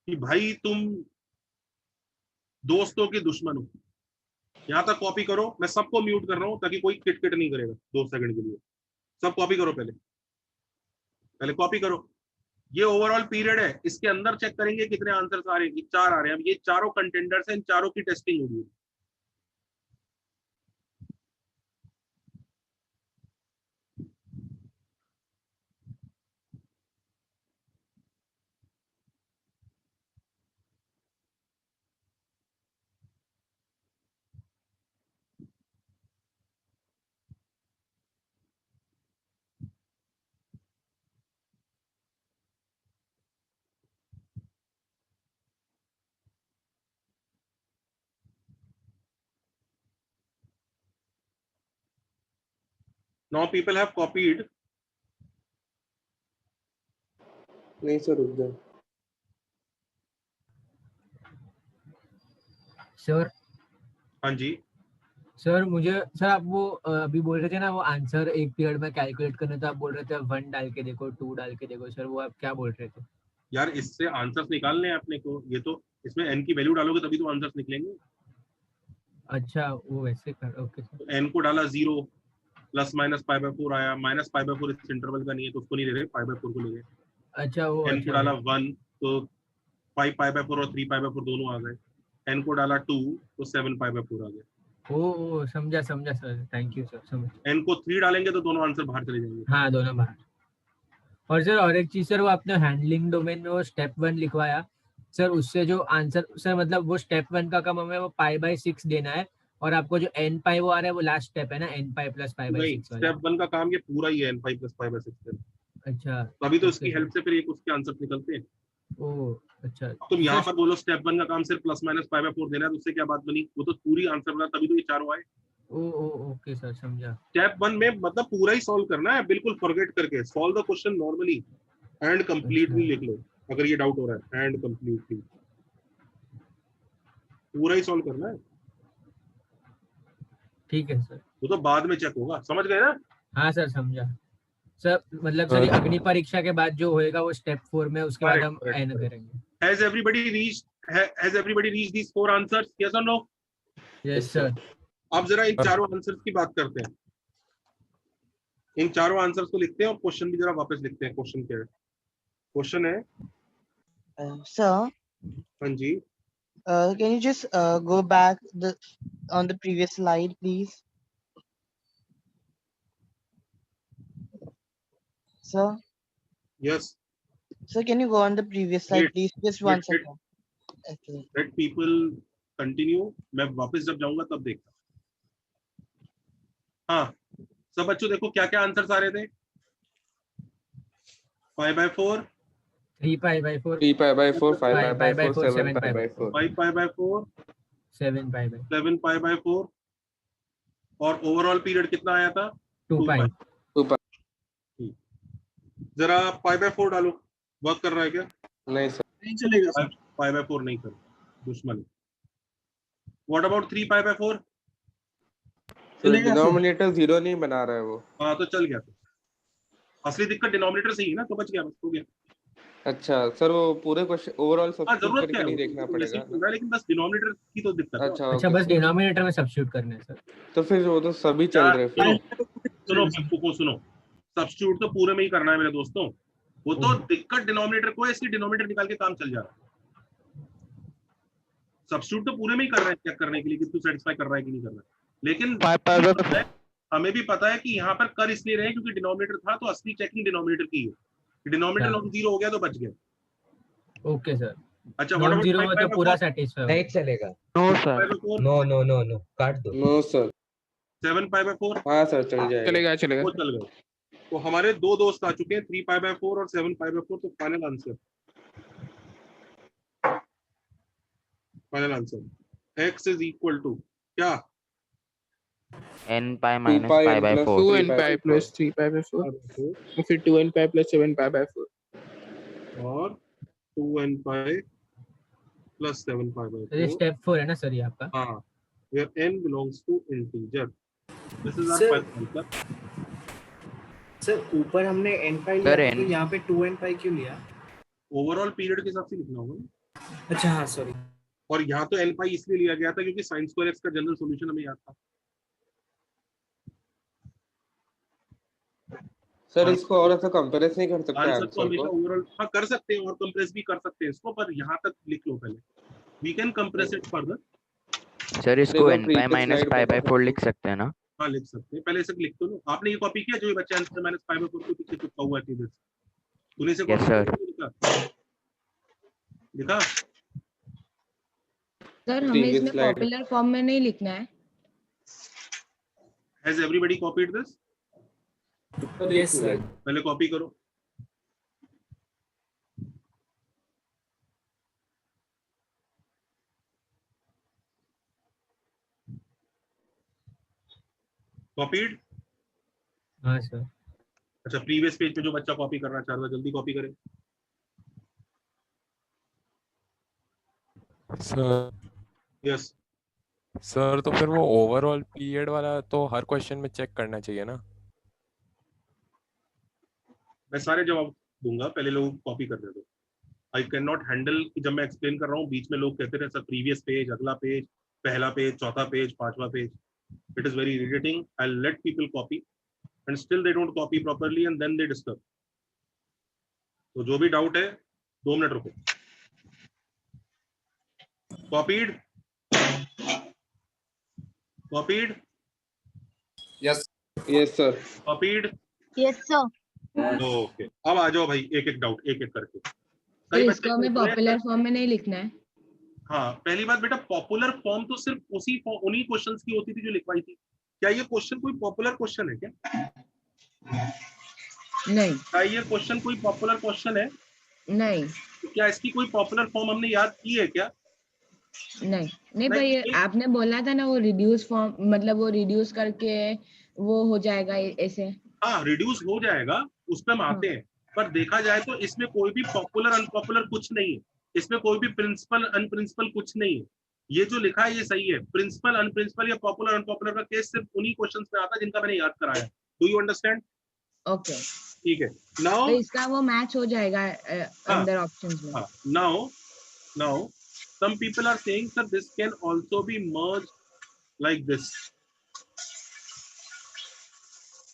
कि भाई तुम दोस्तों के दुश्मन हो। यहाँ तक कॉपी करो, मैं सबको म्यूट कर रहा हूँ ताकि कोई किटकिट नहीं करेगा 2 सेकंड के लिए। सब कॉपी करो, पहले कॉपी करो। ये ओवरऑल पीरियड है, इसके अंदर चेक करेंगे कितने आंसर्स आ रहे हैं। 4 आ रहे हैं। अब ये चारों कंटेंडर्स हैं, इन चारों की टेस्टिंग होगी। Now people have copied. नहीं सर रुक जाओ। सर। हाँ जी सर मुझे सर आप वो अभी बोल रहे थे ना वो आंसर एक पीरियड में कैलकुलेट करने, तो आप बोल रहे थे 1 डाल के देखो 2 डाल के देखो। सर वो आप क्या बोल रहे थे? यार, इससे आंसर्स निकालने हैं अपने को। ये तो इसमें n की वैल्यू डालोगे तभी तो आंसर्स निकलेंगे। अच्छा वो वैसे कर, ओके सर। तो n को डाला 0 प्लस माइनस पाई बाय 4 आया। माइनस पाई बाय 4 इस इंटरवल का नहीं है तो उसको नहीं ले रहे, पाई बाय 4 को ले रहे। अच्छा वो n को डाला 1 तो 5 पाई बाय 4 और 3 पाई बाय 4 दोनों आ गए। n को डाला 2 तो 7 पाई बाय 4 आ गया। ओ समझा सर, थैंक यू सर, समझ। n को 3 डालेंगे तो दोनों आंसर बाहर चले जाएंगे। हाँ दोनों बाहर। और सर और एक चीज सर, वो आपने हैंडलिंग डोमेन में वो स्टेप 1 लिखवाया सर, उससे जो आंसर सर मतलब वो स्टेप 1 का काम हमें वो पाई बाय 6 देना है, और आपको जो n पाई वो आ रहा है वो लास्ट स्टेप है ना, n pi plus pi by 6 वाला। स्टेप 1 का काम ये पूरा ही है n pi plus pi by 6 है। अच्छा तभी तो उसकी हेल्प से फिर एक उसके आंसर निकलते हैं। ओ अच्छा। तुम यहाँ पर बोलो स्टेप 1 का काम सिर्फ प्लस माइनस पाई बाय 4 देना है, तो उससे क्या बात बनी? वो तो पूरी आंसर बना, तभी तो ये चारों आए। ओके सर, समझा। स्टेप 1 में मतलब पूरा ही सॉल्व करना है, बिल्कुल फॉरगेट करके। Solve the question normally and completely लिख लो अगर ये डाउट हो रहा है। एंड कंप्लीटली पूरा ही सॉल्व करना है। ठीक है सर। वो तो बाद में चेक होगा, समझ गए ना? हाँ सर समझा सर। मतलब सर अग्नि परीक्षा के बाद जो होएगा वो स्टेप 4 में, उसके बाद हम एन करेंगे। Has everybody reached these 4 answers? Yes or no? Yes sir. अब जरा इन चारों आंसर्स की बात करते हैं। इन चारों आंसर्स को लिखते हैं और क्वेश्चन भी जरा वापस लिखते हैं। क्वेश्चन क्या है? क्वेश्चन है सर हाँ जी Can you just go back on the previous slide, please? Sir? Yes. Sir, can you go on the previous slide, Wait, please? Just wait, one second. Okay. Let people continue. मैं वापस जब जाऊंगा तब देखता। हाँ, सब बच्चों देखो क्या क्या आंसर्स आ रहे थे। 5/4, 3π/4, 3π/4, 5π/4, 5π/4, 7π/4. 5π/4, 7π/4, 7π/4 और ओवरऑल पीरियड कितना आया था? 2π। 2π. जरा 5/4 डालो। वर्क कर रहा है क्या? नहीं सर, नहीं चलेगा। 5/4 नहीं कर, दुश्मन। What about 3π/4? डिनोमिनेटर 0 नहीं बना रहा है वो। हाँ तो चल गया। तो असली दिक्कत डिनोमिनेटर से ही है ना, तो बच गया, बस हो गया। अच्छा सर, वो पूरे क्वेश्चन ओवरऑल हाँ, सब्स्टिट्यूट जरूरत करके क्या है, नहीं वो देखना तो पड़ेगा बेसिक होगा, लेकिन बस डिनोमिनेटर की तो दिक्कत है। अच्छा अच्छा, ओके बस सर. डिनोमिनेटर में सब्स्टिट्यूट करना है सर। तो फिर वो तो सभी चल रहे हैं फिर. सुनो बेवकूफों, सुनो, सब्स्टिट्यूट तो पूरे में ही करना है मेरे दोस्तों। वो तो दिक्कत डिनोमिनेटर को है, इसलिए डिनोमिनेटर निकाल के काम चल जा रहा है। सब्स्टिट्यूट तो पूरे में ही कर रहे हैं, चेक करने के लिए कि तू सेटिस्फाई कर रहा है कि नहीं कर रहा है। लेकिन हमें भी पता है कि यहाँ पर कर इसलिए रहे क्योंकि डिनोमिनेटर था, तो असली चेकिंग डिनोमिनेटर की है। डिनोमिनेटर लॉग 0 हो गया तो बच गया। Okay sir. अच्छा, नॉन जीरो हो तो पूरा सेटिस्फाई नहीं चलेगा। No sir, no no no no, काट दो। No sir. 7π/4 हाँ सर, चल जाएगा. वो चल गए। तो हमारे दो दोस्त आ चुके हैं, 3π/4 और 7π/4। तो final answer x is equal to क्या? n pi minus pi by 4. 2n pi plus 3π/4 और फिर 2n pi plus 7π/4 और 2n pi plus 7π/4। स्टेप 4 है ना सर ये आपका? हाँ, where n belongs to integer. This is our Sir. first answer. Sir ऊपर हमने n pi Sir, लिया था, तो n- यहाँ पे 2n pi क्यों लिया? ओवरऑल पीरियड के हिसाब से लिखना होगा। अच्छा हाँ सॉरी। और यहाँ तो n pi इसलिए लिया गया था क्योंकि sin square x का जनरल सॉल्यूशन हमें याद था। सर इसको और ऐसा कंपेरेस नहीं कर सकते आंसर तो आंसर हमेशा को? ओवरऑल हाँ कर सकते हैं और कंप्रेस भी कर सकते हैं इसको, पर यहाँ तक लिख लो पहले। We can compress it further. Sir इसको n pi minus pi by 4 लिख सकते हैं ना? हाँ लिख सकते हैं, पहले से लिख तो लो। आपने ये कॉपी किया जो ये बच्चा n minus pi by 4 के पीछे चिपका हुआ है सीधे से? तूने से Yes, sir. लिखा? सर हमें इसमें पॉपुलर फॉर्म में नहीं लिखना है। Has everybody copied this? Yes sir. पहले कॉपी करो। कॉपीड? हाँ सर। अच्छा, प्रीवियस पेज पे जो बच्चा कॉपी करना चाह रहा है जल्दी कॉपी करे। सर यस सर, तो फिर वो ओवरऑल पीरियड वाला तो हर क्वेश्चन में चेक करना चाहिए ना? मैं सारे जवाब दूंगा, पहले लोग कॉपी कर दे दो। आई कैन नॉट हैंडल कि जब मैं एक्सप्लेन कर रहा हूँ बीच में लोग कहते रहे सर प्रीवियस पेज, अगला पेज, पहला पेज, चौथा पेज, पांचवा page. It is very irritating. I let people copy and still they don't copy properly and then they disturb. तो जो भी डाउट है 2 मिनट रुको। Copied? Copied? Yes yes sir. Copied? Yes sir. Okay, अब आ जाओ भाई, एक एक डाउट एक एक करके। तो इसको हमें पॉपुलर फॉर्म में नहीं लिखना है। हाँ, पहली बात बेटा, पॉपुलर फॉर्म तो सिर्फ उन्हीं क्वेश्चंस की होती थी जो लिखवाई थी। क्या ये क्वेश्चन कोई पॉपुलर क्वेश्चन है क्या? नहीं। क्या ये क्वेश्चन कोई पॉपुलर क्वेश्चन है? नहीं। तो क्या इसकी कोई पॉपुलर फॉर्म हमने याद की है क्या? नहीं नहीं भाई, आपने बोला था ना वो रिड्यूस फॉर्म, मतलब वो रिड्यूस करके वो हो जाएगा ऐसे। हाँ, रिड्यूस हो जाएगा, उस पर हम आते हैं। पर देखा जाए तो इसमें कोई भी पॉपुलर अनपॉपुलर कुछ नहीं है। इसमें कोई भी प्रिंसिपल अनप्रिंसिपल कुछ नहीं है। ये जो लिखा है ये सही है। प्रिंसिपल अनप्रिंसिपल या पॉपुलर अनपॉपुलर का केस सिर्फ उन्हीं क्वेश्चंस में आता है जिनका मैंने याद कराया। Do you understand? ओके ठीक है। नाउ तो इसका वो मैच हो जाएगा अंदर ऑप्शंस में। Now some people are saying sir this can also be merged like this.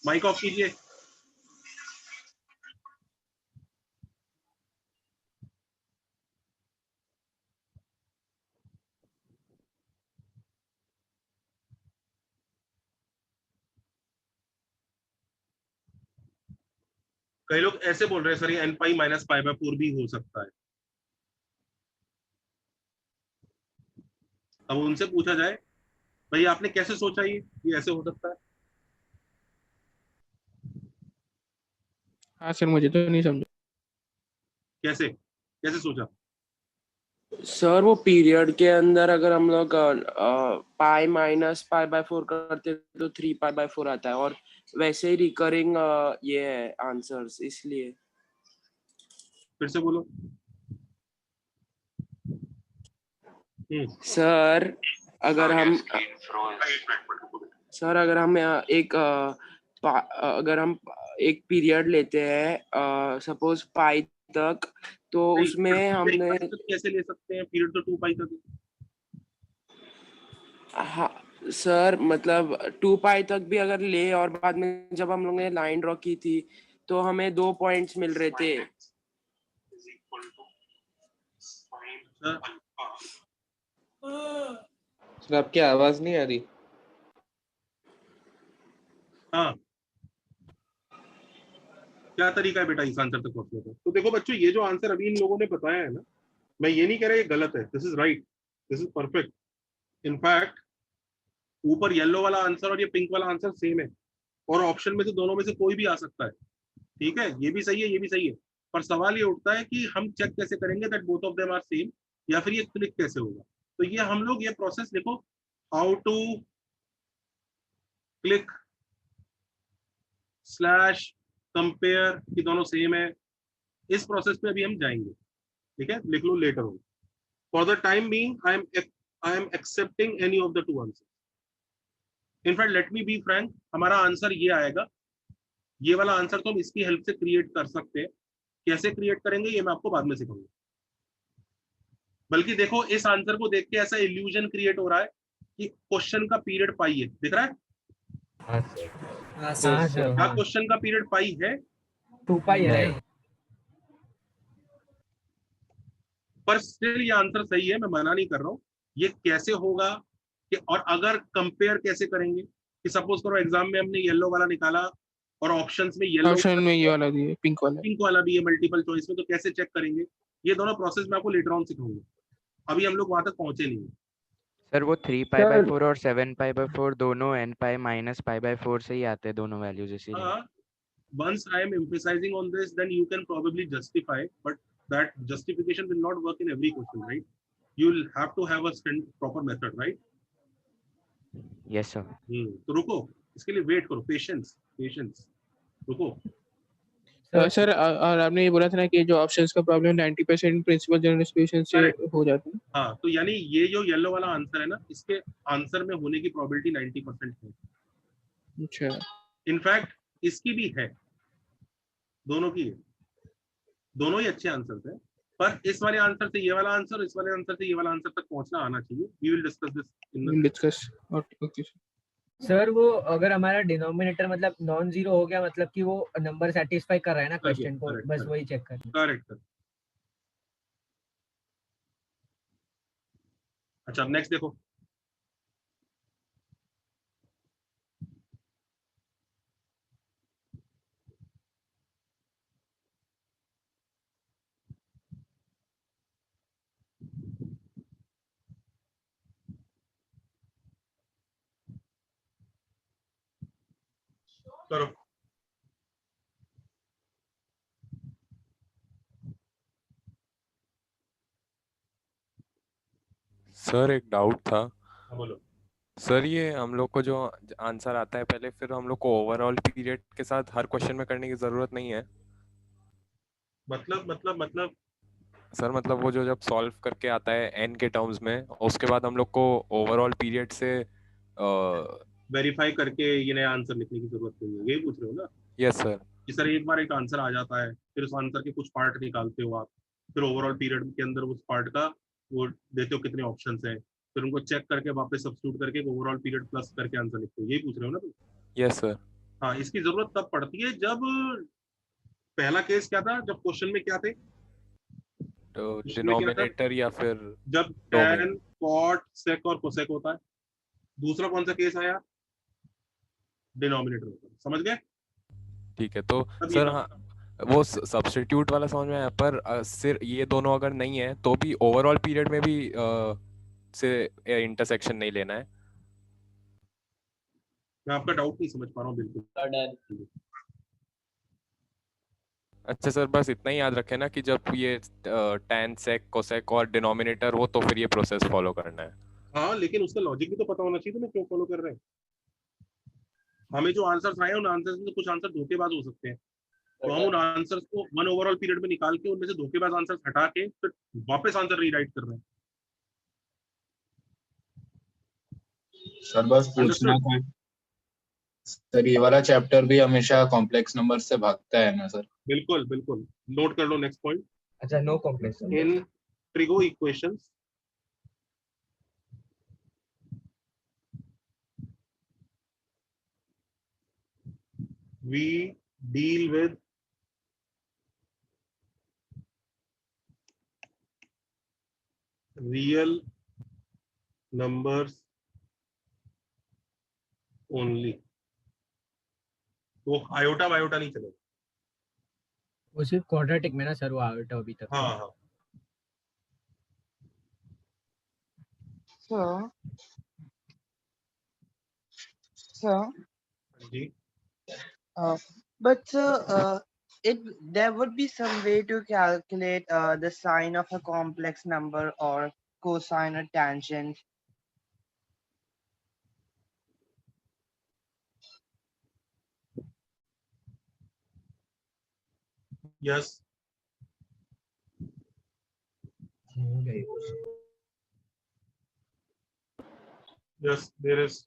Mic off कीजिए। कई लोग ऐसे बोल रहे हैं सर ये n pi minus pi by 4 भी हो सकता है। अब उनसे पूछा जाए भाई आपने कैसे सोचा ये ऐसे हो सकता है? हाँ सर, मुझे तो नहीं समझा। कैसे कैसे सोचा? सर वो पीरियड के अंदर अगर हम लोग पाई माइनस पाई बाय 4 करते तो 3 पाई बाय 4 आता है, और वैसे ही रिकरिंग ये है आंसर्स, इसलिए। फिर से बोलो। सर अगर हम अगर हम एक पीरियड लेते हैं सपोज पाई तक, तो उसमें हमने कैसे ले सकते हैं? पीरियड तो 2 पाई तक है। हाँ सर, मतलब 2 पाई तक भी अगर ले, और बाद में जब हम लोगों ने लाइन ड्रॉ की थी तो हमें 2 पॉइंट्स मिल रहे थे। सर आपकी आवाज नहीं आ रही। हाँ, क्या तरीका है बेटा इस आंसर तक पहुंचने का? तो देखो बच्चों, ये जो आंसर अभी इन लोगों ने बताया है ना, मैं ये नहीं कह रहा ये गलत है, this is right, this is perfect. In fact ऊपर येलो वाला आंसर और ये पिंक वाला आंसर सेम है, और ऑप्शन में से दोनों में से कोई भी आ सकता है। ठीक है, ये भी सही है, ये भी सही है, पर सवाल ये उठता है कि हम चेक कैसे करेंगे that both of them are same, या फिर ये क्लिक कैसे होगा? तो ये हम लोग ये प्रोसेस देखो, how to click slash compare कि दोनों सेम है, इस प्रोसेस पे अभी हम जाएंगे। ठीक है, लिख लो later on. For the time being I am accepting any of the two answer. In fact let me be frank, हमारा आंसर ये आएगा। ये वाला आंसर तो हम इसकी हेल्प से क्रिएट कर सकते हैं, कैसे क्रिएट करेंगे ये मैं आपको बाद में सिखाऊंगा। बल्कि देखो, इस आंसर को देख के ऐसा इल्यूजन क्रिएट हो रहा है कि क्वेश्चन का पीरियड पाई है, दिख रहा है? क्या क्वेश्चन का पीरियड पाई है? 2 पाई है। पर स्टिल ये आंसर सही है, मैं मना नहीं कर रहा हूं। ये कैसे होगा कि, और अगर कंपेयर कैसे करेंगे कि सपोज करो एग्जाम में हमने येलो वाला निकाला और ऑप्शंस में येलो, ऑप्शन में ये वाला भी है, पिंक वाला भी है मल्टीपल चॉइस में, तो कैसे चेक करेंगे? ये दोनों प्रोसेस मैं आपको लेटर ऑन सिखाऊंगा, अभी हम लोग वहां तक पहुंचे नहीं। सर वो 3 पाई बाय 4 और 7 पाई बाय 4 दोनों n pi minus pi by 4 से ही आते हैं दोनों वैल्यूज, इसीलिए। Once I am emphasizing on this, then you can probably justify, but that justification will not work in every question, right? You will have to have a proper method, right? Yes sir. तो रुको, इसके लिए wait करो, patience रुको। Sir और आपने ये बोला था ना कि जो ऑप्शंस का प्रॉब्लम 90% प्रिंसिपल जनरलाइजेशन से हो जाता है। हाँ, तो यानी ये जो येलो वाला आंसर है ना, इसके आंसर में होने की प्रोबेबिलिटी 90% है। अच्छा, इनफैक्ट इसकी भी है, दोनों की है, दोनों ही अच्छे आंसर हैं, पर इस वाले आंसर से ये वाला आंसर, इस वाले आंसर से ये वाला आंसर तक पहुंचना आना चाहिए। We will discuss this in discuss. Okay sir, वो अगर हमारा डिनोमिनेटर मतलब नॉन जीरो हो गया, मतलब कि वो नंबर सेटिस्फाई कर रहा है ना क्वेश्चन को, बस वही चेक करना। करेक्ट। अच्छा, अब नेक्स्ट देखो। करो। सर एक डाउट था। बोलो। सर ये हम लोग को जो आंसर आता है पहले, फिर हम लोग को ओवरऑल पीरियड के साथ हर क्वेश्चन में करने की जरूरत नहीं है? मतलब सर मतलब वो जो जब सॉल्व करके आता है एन के टर्म्स में, उसके बाद हम लोग को ओवरऑल पीरियड से वेरीफाई करके ये नया आंसर लिखने की जरूरत नहीं है, यही पूछ रहे हो ना? Yes sir. कि सर एक बार एक आंसर आ जाता है, फिर उस आंसर के कुछ पार्ट निकालते हो आप, फिर ओवरऑल पीरियड के अंदर उस पार्ट का वो देते हो कितने ऑप्शंस हैं, फिर उनको चेक करके वापस सब्स्टिट्यूट करके ओवरऑल पीरियड प्लस करके आंसर लिखते हो, यही पूछ रहे हो ना तुम? Yes sir. हाँ, इसकी जरूरत तब पड़ती है जब पहला केस क्या था, जब क्वेश्चन में क्या थे, डिनोमिनेटर या फिर जब tan, cot, sec और cosec होता है। दूसरा कौन सा केस आया? डिनोमिनेटर होता है। समझ गए? ठीक है। तो सर हाँ, वो सब्स्टिट्यूट वाला समझ में आया, पर सिर्फ ये दोनों अगर नहीं है तो भी ओवरऑल पीरियड में भी से इंटरसेक्शन नहीं लेना है। मैं आपका डाउट नहीं समझ पा रहा हूँ बिल्कुल। अच्छा सर, बस इतना ही याद रखें ना कि जब ये tan sec cosec और डिनोमिनेटर हो तो फिर ये प्रोसेस फॉलो करना है। हाँ, लेकिन उसका लॉजिक भी तो पता होना चाहिए, तो मैं क्यों फॉलो कर रहे हैं। हमें जो आंसर्स आए उन आंसर्स में कुछ आंसर धोखेबाज हो सकते हैं, तो हम उन आंसर्स को वन ओवरऑल पीरियड में निकाल के उनमें से धोखेबाज आंसर्स हटा के फिर वापस आंसर रीराइट कर रहे हैं। सर बस पूछना था सर, ये वाला चैप्टर भी हमेशा कॉम्प्लेक्स नंबर से भागता है ना सर? बिल्कुल बिल्कुल, नोट कर लो नेक्स्ट पॉइंट। अच्छा, no complex in trigo equations we deal with real numbers only। वो आयोटा वायोटा नहीं चलेगा, वो सिर्फ क्वाड्रेटिक में ना सर, वो आयोटा अभी तक। हाँ हाँ। So, जी but there would be some way to calculate the sign of a complex number or cosine or tangent. yes yes there is।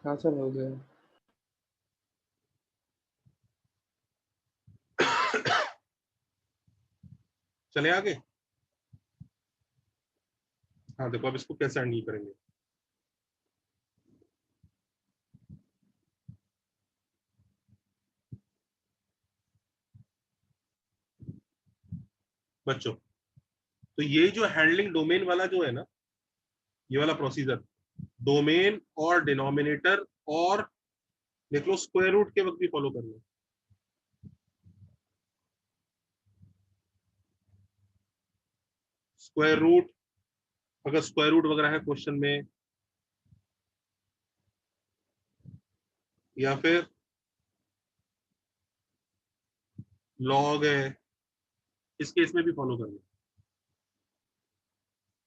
हाँ सर, हो गया। चले आगे। हाँ देखो अब इसको कैसे हैंडल करेंगे। बच्चों, तो ये जो हैंडलिंग डोमेन वाला जो है ना, ये वाला प्रोसीजर डोमेन और डिनोमिनेटर और देख लो स्क्वायर रूट के वक्त भी फॉलो करना है। स्क्वायर रूट, अगर स्क्वायर रूट वगैरह है क्वेश्चन में, या फिर लॉग है, इस केस में भी फॉलो करना है।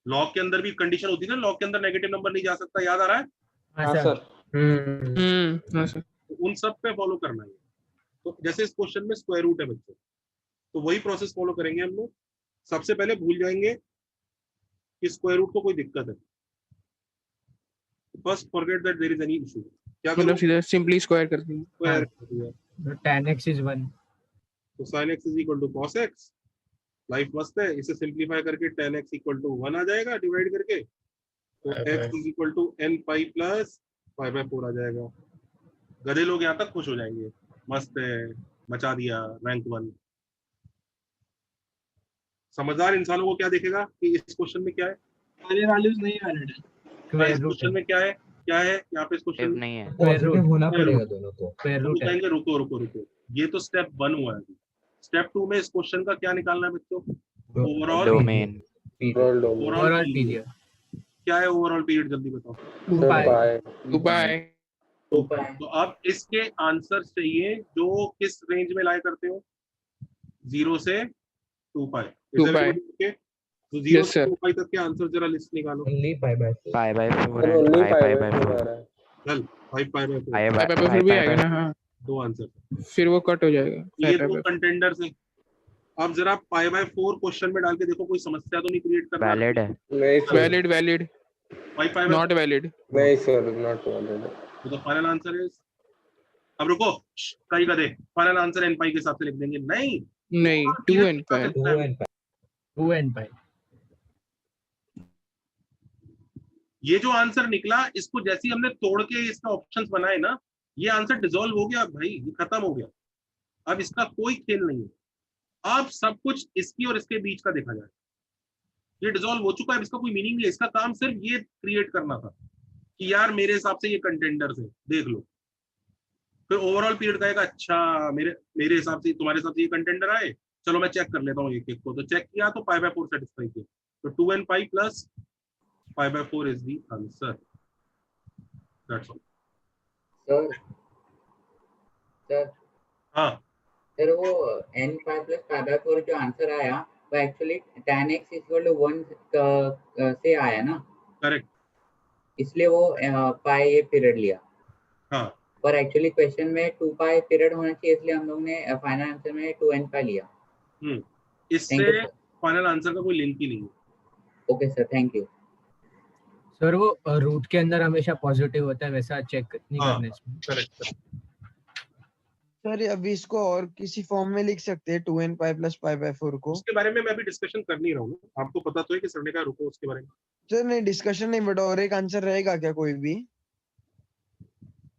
लॉग के अंदर भी कंडीशन होती है ना, लॉग के अंदर नेगेटिव नंबर नहीं जा सकता, याद आ रहा है? हाँ सर। हाँ सर। तो उन सब पे फॉलो करना है। तो जैसे इस क्वेश्चन में स्क्वायर रूट है बच्चों, तो वही प्रोसेस फॉलो करेंगे हम लोग। सबसे पहले भूल जाएंगे कि स्क्वायर रूट को कोई दिक्कत है। First forget that there is any issue. क्या मतलब सीधा सिंपली स्क्वायर कर देंगे। स्क्वायर कर दिया, tan x is 1, तो sin x is equal to cos x। Life मस्त है, इसे सिंपलीफाई करके tan x इक्वल टू 1 आ जाएगा डिवाइड करके, तो x is equal to n pi plus pi by 4 आ जाएगा। गधे लोग यहाँ तक खुश हो जाएंगे, मस्त है, मचा दिया, रैंक 1। समझदार इंसानों को क्या देखेगा कि इस क्वेश्चन में क्या है, सारे वैल्यूज नहीं वैलिड है। इस क्वेश्चन में क्या है, क्या है यहाँ पे इस क्वेश्चन में नहीं है। पॉजिटिव होना पड़ेगा दोनों को। स्क्वायर रूट है। कहेंगे रुको रुको रुको, ये तो स्टेप 1 हुआ है। स्टेप 2 में इस क्वेश्चन का क्या निकालना है बच्चों? Overall domain. ओवरऑल पीरियड क्या है? ओवरऑल पीरियड जल्दी बताओ। 2 पाई। तो अब इसके आंसर चाहिए जो किस रेंज में लाया करते हो, 0 से 2 पाई। 2 पाई। तो 0 से 2 पाई तक के आंसर जरा लिस्ट निकालो। Only pi by 4 and 5 pi by 4। चल 5 पाई बाय 4 पाई बाय 4 भी आएगा ना? हाँ, 2 आंसर, फिर वो कट हो जाएगा। ये 2 कंटेंडर्स हैं। अब जरा पाई बाय 4 क्वेश्चन में डाल के देखो, कोई समस्या तो नहीं क्रिएट करना। वैलिड है। Valid valid pi by not valid. नहीं सर, नॉट वैलिड। तो फाइनल आंसर इज, अब रुको कई का दे, फाइनल आंसर n पाई के हिसाब से लिख देंगे, नहीं नहीं 2n पाई 2n पाई। ये जो आंसर निकला, इसको जैसे ही हमने तोड़ के इसका ऑप्शंस बनाए ना, ये आंसर डिसॉल्व हो गया भाई, ये खत्म हो गया। अब इसका कोई खेल नहीं है, अब सब कुछ इसकी और इसके बीच का देखा जाए, ये डिसॉल्व हो चुका है, इसका कोई मीनिंग नहीं है। इसका काम सिर्फ ये क्रिएट करना था कि यार मेरे हिसाब से ये कंटेंडर्स है, देख लो, फिर ओवरऑल पीरियड कहेगा अच्छा मेरे हिसाब से, तुम्हारे हिसाब से ये कंटेंडर आए, चलो मैं चेक कर लेता हूँ एक एक को। तो चेक किया तो π/4 सेटिस्फाई किया, तो 2n pi plus π/4 is the answer, that's all. Sir हाँ सर, वो n पाई प्लस π/4 जो आंसर आया वो actually tan x equal to 1 से आया ना? करेक्ट, इसलिए वो पाई पीरियड लिया। हाँ, पर एक्चुअली क्वेश्चन में 2 पाई पीरियड होना चाहिए, इसलिए हम लोग ने फाइनल आंसर में 2n पाई लिया। इससे फाइनल आंसर का कोई लिंक ही नहीं है। Okay sir, thank you sir. वो रूट के अंदर हमेशा पॉजिटिव होता है, वैसा चेक नहीं करना इसमें। करेक्ट सर अभी इसको और किसी फॉर्म में लिख सकते हैं 2n पाई प्लस π/4 को? उसके बारे में मैं अभी डिस्कशन कर नहीं रहा हूँ, आपको पता तो है कि सर ने कहा रुको उसके बारे में। सर नहीं डिस्कशन नहीं, बट और एक आंसर रहेगा क्या? कोई भी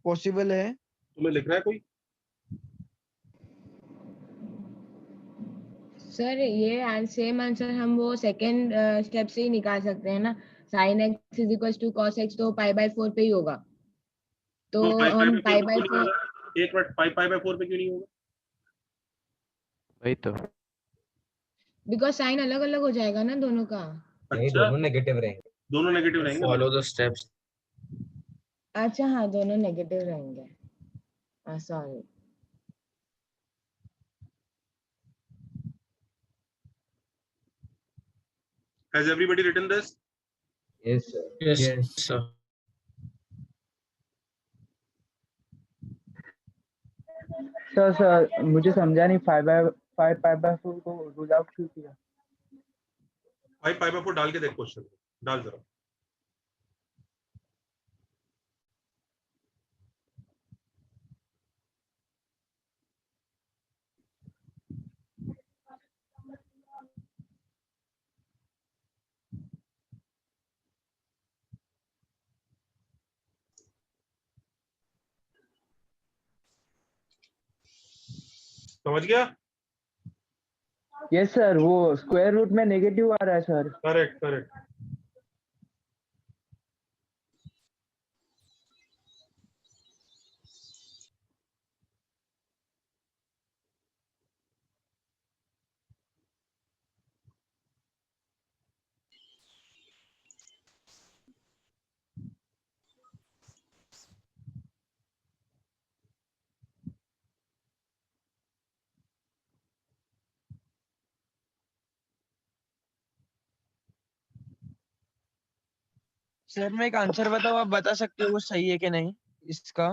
पॉसिबल है? तुम्हें लिख रहा है कोई? सर ये सेम आंसर हम वो सेकंड स्टेप से ही निकाल सकते हैं ना, sin x is equal to cos x, तो π/4 पे ही होगा। तो हम π/4 एक मिनट, π/4 पे क्यों नहीं होगा? वही तो, बिकॉज साइन अलग अलग हो जाएगा ना दोनों का। नहीं, दोनों नेगेटिव रहेंगे, दोनों नेगेटिव रहेंगे। Follow the steps. अच्छा हाँ, दोनों नेगेटिव रहेंगे, sorry. Has everybody written this? Yes sir. Yes sir. Sir मुझे समझा नहीं 5/4 को रूल आउट क्यों किया? 5/4 डाल के देख क्वेश्चन, डाल जरा। समझ गया? यस सर, वो स्क्वायर रूट में नेगेटिव आ रहा है सर। Correct correct. सर मैं एक आंसर बताऊं, आप बता सकते हो वो सही है कि नहीं इसका?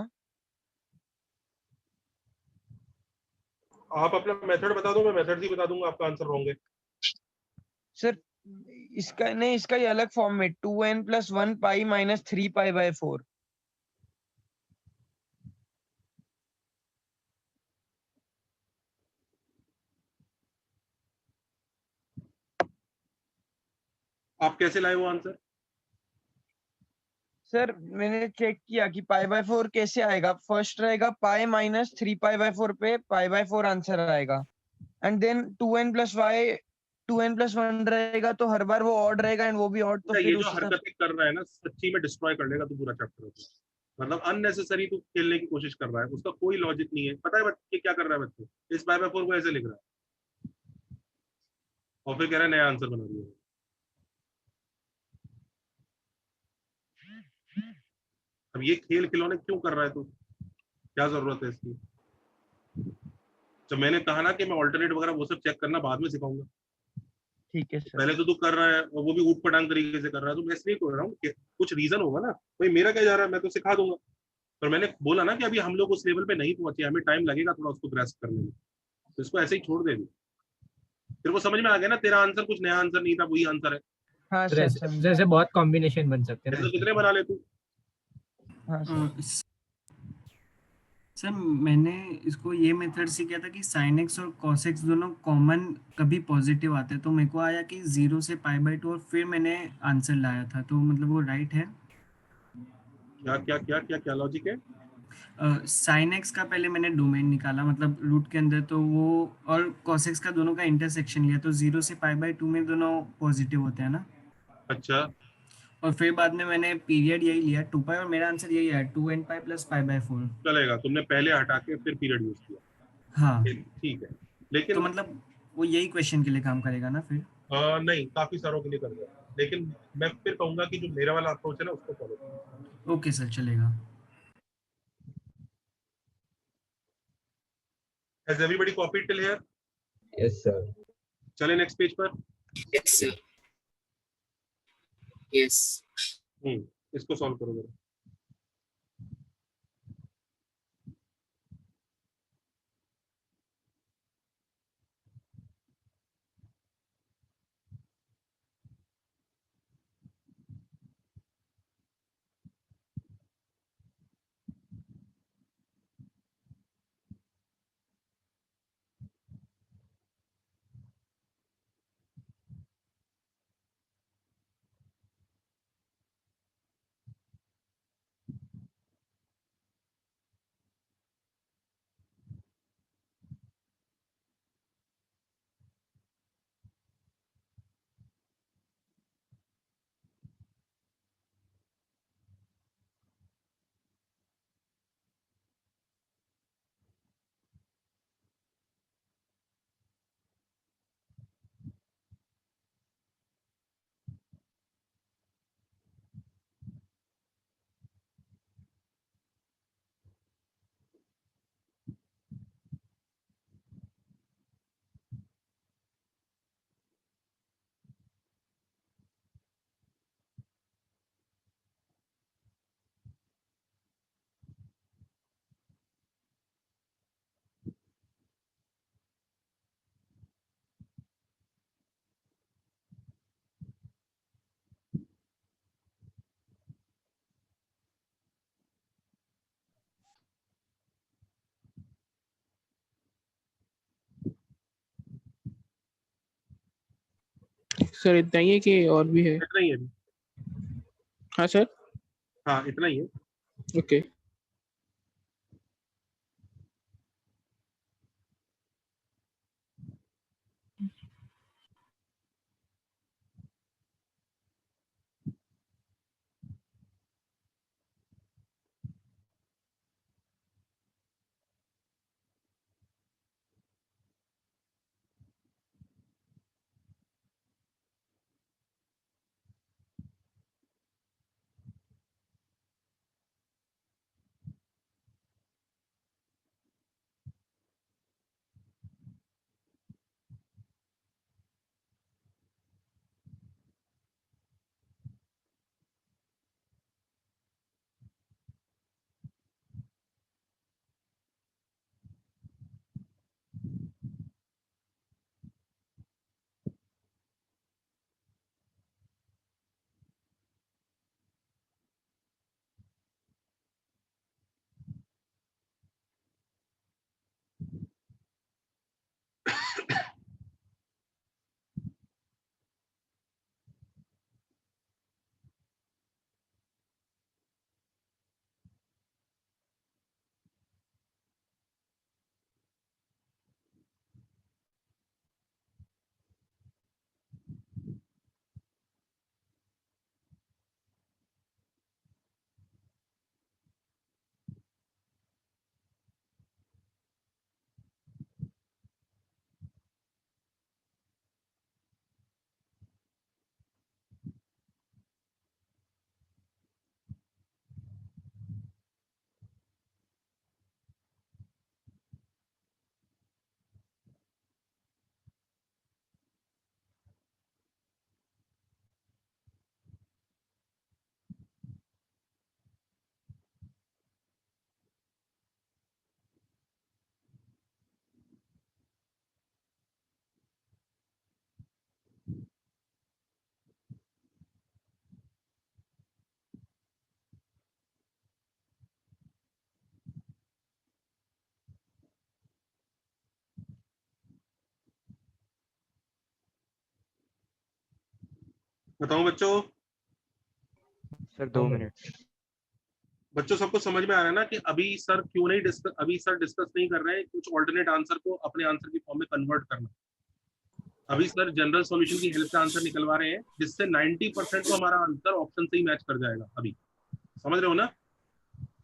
आप अपना मेथड बता दो, मैं मेथड ही बता दूंगा, आपका आंसर रॉन्ग है। सर इसका नहीं, इसका ही अलग फॉर्म में 2n + 1 पाई - 3 π/4। आप कैसे लाए वो आंसर? सर मैंने चेक किया कि π/4 कैसे आएगा। फर्स्ट रहेगा पाई - 3 π/4 पे π/4 आंसर आएगा, एंड देन 2n + 1 रहेगा, तो हर बार वो ऑड रहेगा, एंड वो भी ऑड। तो ये फिर जो हरकतें कर रहा है ना, सच्ची में डिस्ट्रॉय कर लेगा तू पूरा चैप्टर। मतलब अननेसेसरी तू खेलने की कोशिश कर रहा है, उसका कोई लॉजिक नहीं है। पता है बच्चे क्या कर रहा है? बच्चे इस π/4 को ऐसे लिख रहा है और फिर कह रहा है नया आंसर बना दिया। अब ये खेल खिलौने क्यों कर रहा है तू? क्या जरूरत है इसकी? जब मैंने कहा ना कि मैं ऑल्टरनेट वगैरह वो सब चेक करना बाद में सिखाऊंगा। ठीक है सर। पहले तो तू कर रहा है और वो भी ऊट पटांग तरीके से कर रहा है, तो मैं इसलिए कर रहा हूँ कि कुछ रीजन होगा ना भाई, मेरा क्या जा रहा है, मैं तो सिखा दूंगा। पर मैंने बोला ना कि अभी हम लोग उस लेवल पे नहीं पहुंचे, हमें टाइम लगेगा थोड़ा उसको ग्रास्प करने में, तो इसको ऐसे ही छोड़ दे। तेरे को समझ में आ गया ना, तेरा आंसर कुछ नया आंसर नहीं था, वही आंसर है। हाँ सर, जैसे बहुत कॉम्बिनेशन बन सकते हैं ऐसे तो कितने बना ले तू? हाँ सर। सर मैंने इसको ये मेथड से किया था कि sin x और cos x दोनों कॉमन कभी पॉजिटिव आते हैं, तो मेरे को आया कि 0 से π/2 और फिर मैंने आंसर लाया था, तो मतलब वो राइट है। क्या क्या क्या क्या क्या लॉजिक है? साइन एक्स का पहले मैंने डोमेन निकाला मतलब रूट के अंदर, तो वो और cos x का दोनों का इंटरसेक्शन लिया, तो 0 से π/2 में दोनों पॉजिटिव होते हैं ना। अच्छा, और फिर बाद में मैंने पीरियड यही लिया 2π, और मेरा आंसर यही है 2nπ + π/4। चलेगा, तुमने पहले हटा के फिर पीरियड यूज किया। हाँ, ठीक है, तो लेकिन मतलब वो यही क्वेश्चन के लिए काम करेगा ना फिर। नहीं, काफी सारों के लिए कर दिया, लेकिन मैं फिर कहूंगा कि जो मेरा वाला अप्रोच है ना उसको फॉलो करो। ओके सर, चलेगा। Has everybody copied till here? Yes sir. चले नेक्स्ट पेज पर। Yes sir. यस। इसको सॉल्व करो जरा। सर इतना ही है कि और भी है? इतना ही है। हाँ सर। हाँ, इतना ही है। ओके। बताओ बच्चों। Sir 2 minute. बच्चों सबको समझ में आ रहा है ना कि अभी सर क्यों नहीं डिस्कस नहीं कर रहे हैं कुछ ऑल्टरनेट आंसर को अपने आंसर की फॉर्म में कन्वर्ट करना। अभी सर जनरल सॉल्यूशन की हेल्प से आंसर निकलवा रहे हैं जिससे 90% तो हमारा आंसर ऑप्शन से ही मैच कर जाएगा। अभी समझ रहे हो ना?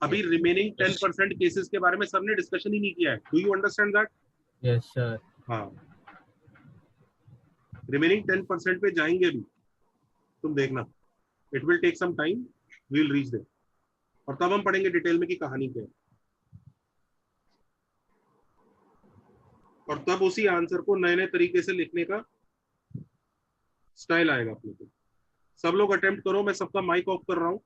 अभी रिमेनिंग 10% केसेस के बारे में सर ने डिस्कशन ही नहीं किया है। Do you understand that? Yes sir. हाँ, रिमेनिंग 10% पे जाएंगे अभी, तुम देखना। It will take some time, we will reach there, और तब हम पढ़ेंगे डिटेल में कि कहानी क्या है, और तब उसी आंसर को नए नए तरीके से लिखने का स्टाइल आएगा अपने को। सब लोग अटेम्प्ट करो, मैं सबका माइक ऑफ कर रहा हूँ।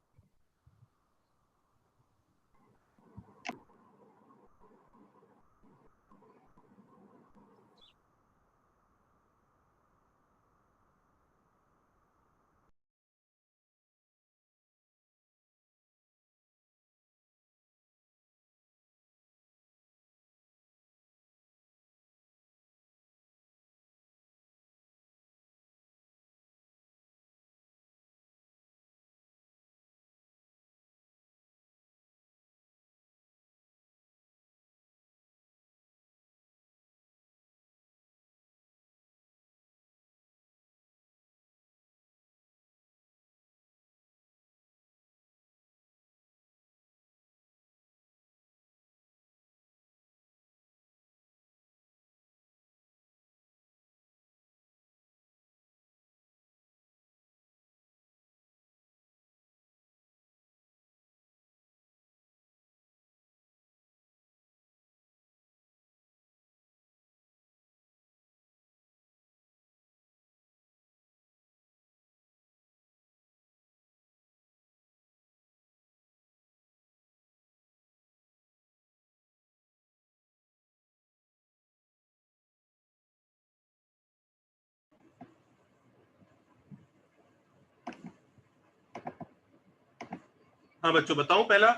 हाँ बच्चों बताऊं पहला।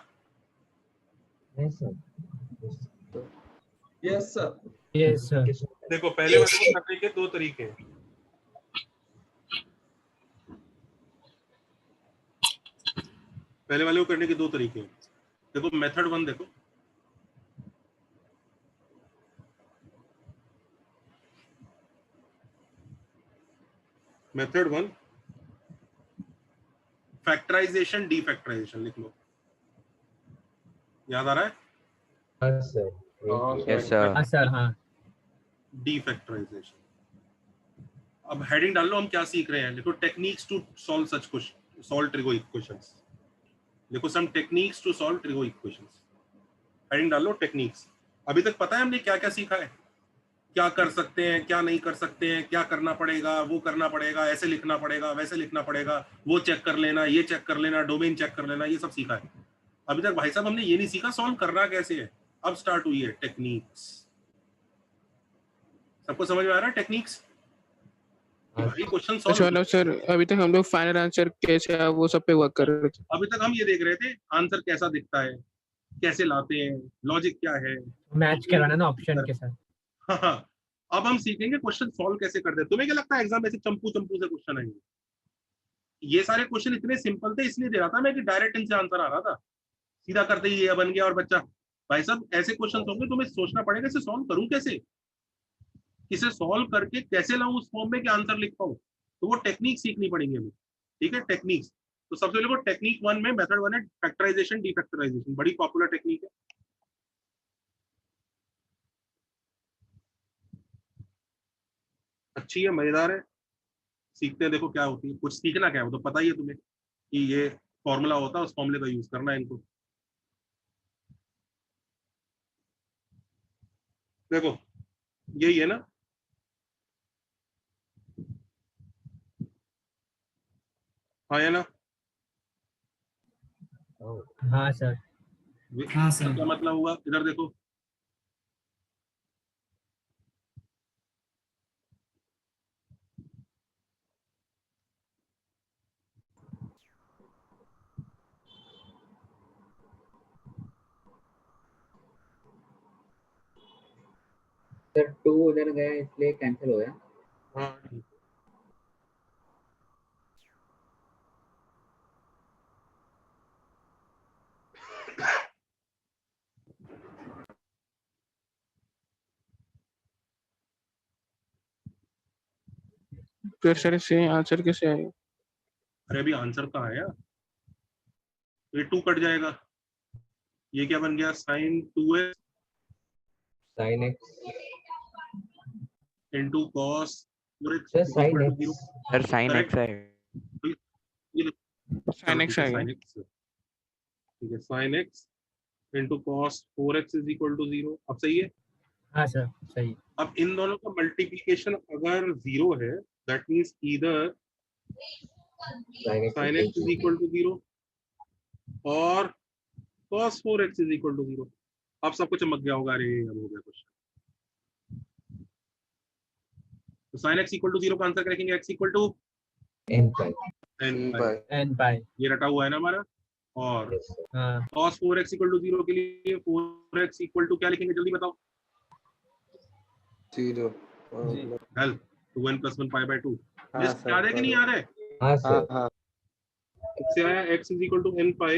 Yes sir. देखो पहले वाले को करने के दो तरीके हैं। पहले वाले को करने के दो तरीके हैं। देखो मेथड 1 देखो। मेथड 1 फैक्टराइजेशन डीफैक्टराइजेशन लिख लो। याद आ रहा है? Yes sir. हाँ सर। हाँ। डीफैक्टराइजेशन। अब हेडिंग डाल लो, हम क्या सीख रहे हैं। लिखो techniques to solve such question, solve trigo equations. लिखो some techniques to solve trigo equations. Heading डाल लो टेक्निक्स। अभी तक पता है हमने क्या क्या सीखा है, क्या कर सकते हैं, क्या नहीं कर सकते हैं, क्या करना पड़ेगा, वो करना पड़ेगा, ऐसे लिखना पड़ेगा, वैसे लिखना पड़ेगा, वो चेक कर लेना, ये चेक कर लेना, डोमेन चेक कर लेना, ये सब सीखा है। अभी तक भाई साहब हमने ये नहीं सीखा सॉल्व करना कैसे है। अब स्टार्ट हुई है टेक्निक्स। सबको समझ में आ रहा है टेक्निक्स? क्वेश्चन अच्छा सॉल्व। मतलब सर अभी तक हम लोग फाइनल आंसर कैसे है वो सब पे वर्क कर रहे थे। अभी तक हम ये देख रहे थे आंसर कैसा दिखता है, कैसे लाते हैं, लॉजिक क्या है, मैच कराना ना ऑप्शन के साथ। हाँ हाँ। अब हम सीखेंगे क्वेश्चन सॉल्व कैसे करते हैं। तुम्हें क्या लगता है एग्जाम में से चंपू चंपू से क्वेश्चन आएंगे? ये सारे क्वेश्चन इतने सिंपल थे इसलिए दे रहा था मैं कि डायरेक्ट इनसे आंसर आ रहा था, सीधा करते ही ये बन गया और बच्चा। भाई साहब ऐसे क्वेश्चन होंगे तुम्हें सोचना पड़ेगा इसे सॉल्व करूं कैसे, इसे सॉल्व करके कैसे लाऊं उस फॉर्म में कि आंसर लिख पाऊं। तो वो टेक्निक सीखनी पड़ेंगे हमें। ठीक है टेक्निक्स। तो सबसे पहले वो टेक्निक 1 में मेथड 1 है फैक्टराइजेशन डीफैक्टराइजेशन, बड़ी पॉपुलर टेक्निक है। अच्छी है, मजेदार है, सीखते हैं। देखो क्या होती है, कुछ सीखना क्या है वो तो पता ही है तुम्हें कि ये फॉर्मूला होता है, उस फॉर्मूले का यूज करना है इनको। देखो यही है ना, हाँ है ना? हाँ सर। हाँ सर। क्या मतलब हुआ, इधर देखो। सर 2 उधर गया इसलिए कैंसिल हो गया। हाँ फिर सर से आंसर कैसे आएगा? अरे अभी आंसर कहाँ है यार, ये 2 कट जाएगा, ये क्या बन गया sin 2x sin x into cos 4x sir is sin equal to x 0. Sir sine Correct? X है। sin x आएगा। sin x ठीक है, sin x into cos 4x is equal to 0. अब सही है? हाँ सर सही। अब इन दोनों का मल्टीप्लिकेशन अगर 0 है, that means either sin x is equal to 0 और cos 4x is equal to 0. अब सबको चमक गया होगा, अरे अब हो गया कुछ। तो sin x equal to 0 का आंसर क्या लिखेंगे? x equal to n pi n pi ये रटा हुआ है ना हमारा। और हाँ cos 4x equal to 0 के लिए 4x equal to क्या लिखेंगे, जल्दी बताओ। 0 help 2n plus 1 pi by 2। हाँ, लिस्ट सर, याद है कि नहीं याद है? हाँ सर हाँ इससे आया x is equal to n pi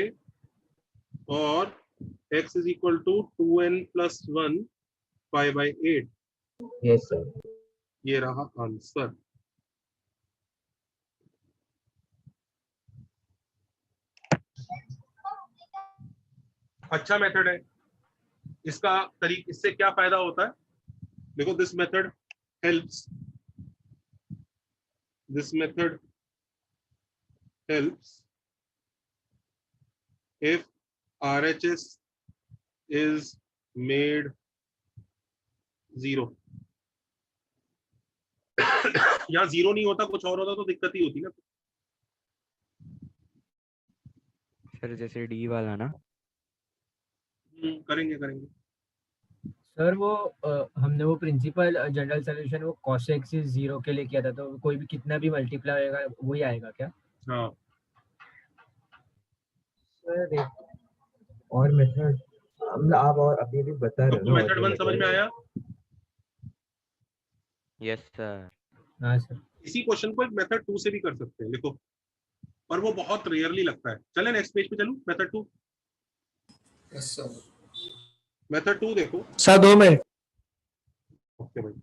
और x is equal to 2n plus 1 pi by 8। Yes sir ये रहा आंसर। अच्छा मेथड है इसका। इससे क्या फायदा होता है देखो, this method helps if RHS is made 0। यहाँ 0 नहीं होता, कुछ और होता तो दिक्कत ही होती ना। सर जैसे डी वाला ना। करेंगे। सर वो हमने वो प्रिंसिपल जनरल सॉल्यूशन वो cos x is 0 के लिए किया था, तो कोई भी कितना भी मल्टीप्लाई होगा वही आएगा क्या? हाँ सर एक और मेथड आप और अभी भी बता रहे हो ना, मेथड 1 समझ में आया? Yes sir. हाँ सर। इसी क्वेश्चन को एक मेथड 2 से भी कर सकते हैं, लिखो, पर वो बहुत रेयरली लगता है। चले नेक्स्ट पेज पे चलूं, मेथड 2। यस सर मेथड 2 देखो सर 2 मिनट। ओके भाई।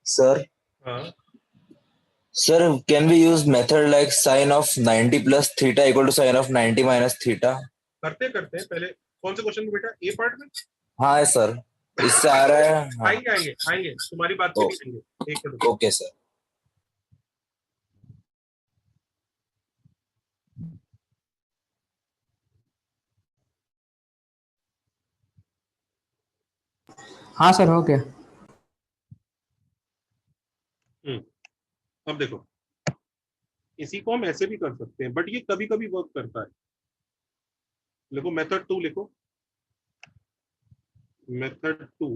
Sir, हाँ sir, can we use method like sin of 90 plus theta equal to sin of 90 minus theta? करते हैं। पहले कौन से क्वेश्चन में बेटा? ए पार्ट में। हाँ है सर, इससे आ रहा है। हाँ। आएंगे तुम्हारी बात पे भी आएंगे। एक मिनट। Okay sir. हाँ सर हो गया। अब देखो, इसी को हम ऐसे भी कर सकते हैं, बट ये कभी कभी वर्क करता है। देखो मेथड 2 लिखो, मेथड 2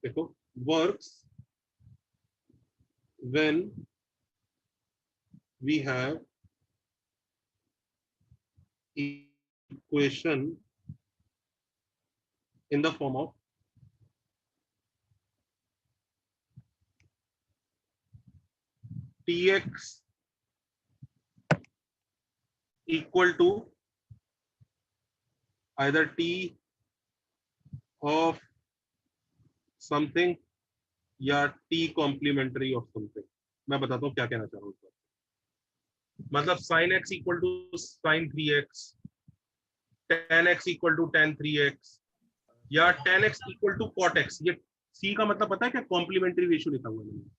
देखो works when we have equation in the form of tx equal to either t of something या t कॉम्प्लीमेंट्री ऑफ समथिंग। मैं बताता हूँ क्या कहना चाह रहा हूँ। मतलब sin x equal to sin 3x, tan x equal to tan 3x या tan x equal to cot x। ये c का मतलब पता है क्या? कॉम्प्लीमेंट्री रेशियो लिखा हुआ है मैंने।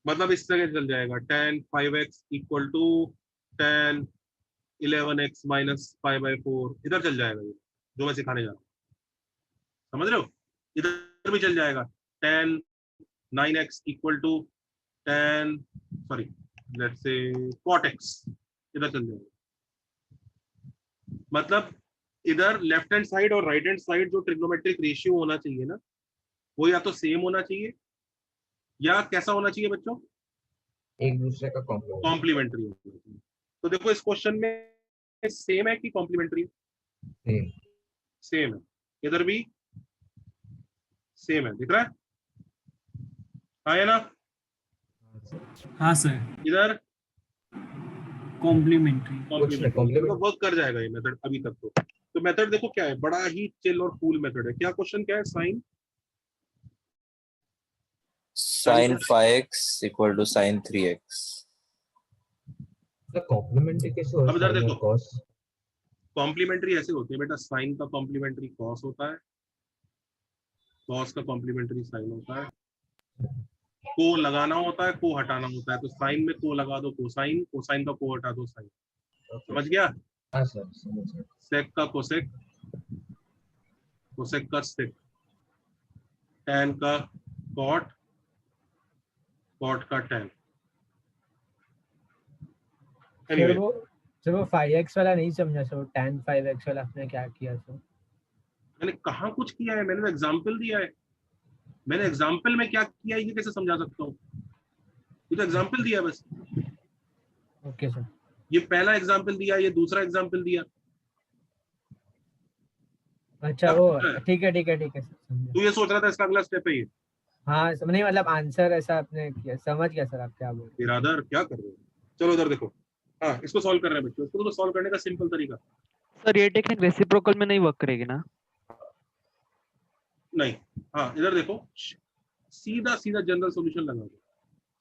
मतलब इस तरह चल जाएगा tan 5x equal to tan 11x minus 5/4। इधर चल जाएगा ये जो मैं सिखाने जा रहा हूँ, समझ रहे हो? इधर भी चल जाएगा tan 9x equal to tan let's say cot x। इधर चल जाएगा। मतलब इधर लेफ्ट हैंड साइड और राइट हैंड साइड जो ट्रिग्नोमेट्रिक रेशियो होना चाहिए ना, वो या तो सेम होना चाहिए या कैसा होना चाहिए बच्चों? एक दूसरे का कॉम्प्लीमेंट। कॉम्प्लीमेंट्री होना चाहिए। तो देखो इस क्वेश्चन में सेम है कि कॉम्प्लीमेंट्री? सेम है। इधर भी सेम है, दिख रहा है? हाँ है ना? हाँ सर, इधर कॉम्प्लीमेंट्री। कॉम्प्लीमेंट्री तो वर्क कर जाएगा ये मेथड अभी तक। तो मेथड देखो क्या है, बड़ा ही चिल और कूल मेथड है। क्या क्वेश्चन क्या है? sin 5x equal to sin 3x। Complementary कैसे हो? अब इधर sin और देखो, cos? कॉम्प्लीमेंट्री ऐसे होती है बेटा, साइन का कॉम्प्लीमेंट्री कॉस होता है, कॉस का कॉम्प्लीमेंट्री साइन होता है, को लगाना होता है, को हटाना होता है। तो साइन में को लगा दो कोसाइन, कोसाइन का को हटा दो साइन। समझ गया? हाँ सर, समझ गया। सेक का कोसेक, कोसेक का सेक, टैन का कॉट, कॉट का टैन। सर वो 5x वाला नहीं समझा सर, tan 5x वाला आपने क्या किया सर? मैंने कहाँ कुछ किया है, मैंने एग्जाम्पल दिया है। मैंने एग्जाम्पल में क्या किया है ये कैसे समझा सकता हूँ? ये तो एग्जाम्पल दिया बस। Okay sir. ये पहला एग्जाम्पल दिया, ये दूसरा एग्जाम्पल दिया। अच्छा वो ठीक है सर, समझा। तू ये सोच रहा था इसका अगला स्टेप है ये? हाँ नहीं मतलब आंसर ऐसा आपने किया, समझ गया सर आप क्या बोल रहे इरादर क्या कर रहे हो? चलो इधर देखो। हाँ इसको सॉल्व कर रहे हैं बच्चों। इसको तो सॉल्व करने का सिंपल तरीका। सर ये टेक्निक रेसिप्रोकल में नहीं वर्क करेगी ना? नहीं, हाँ इधर देखो, सीधा सीधा जनरल सॉल्यूशन लगा दो।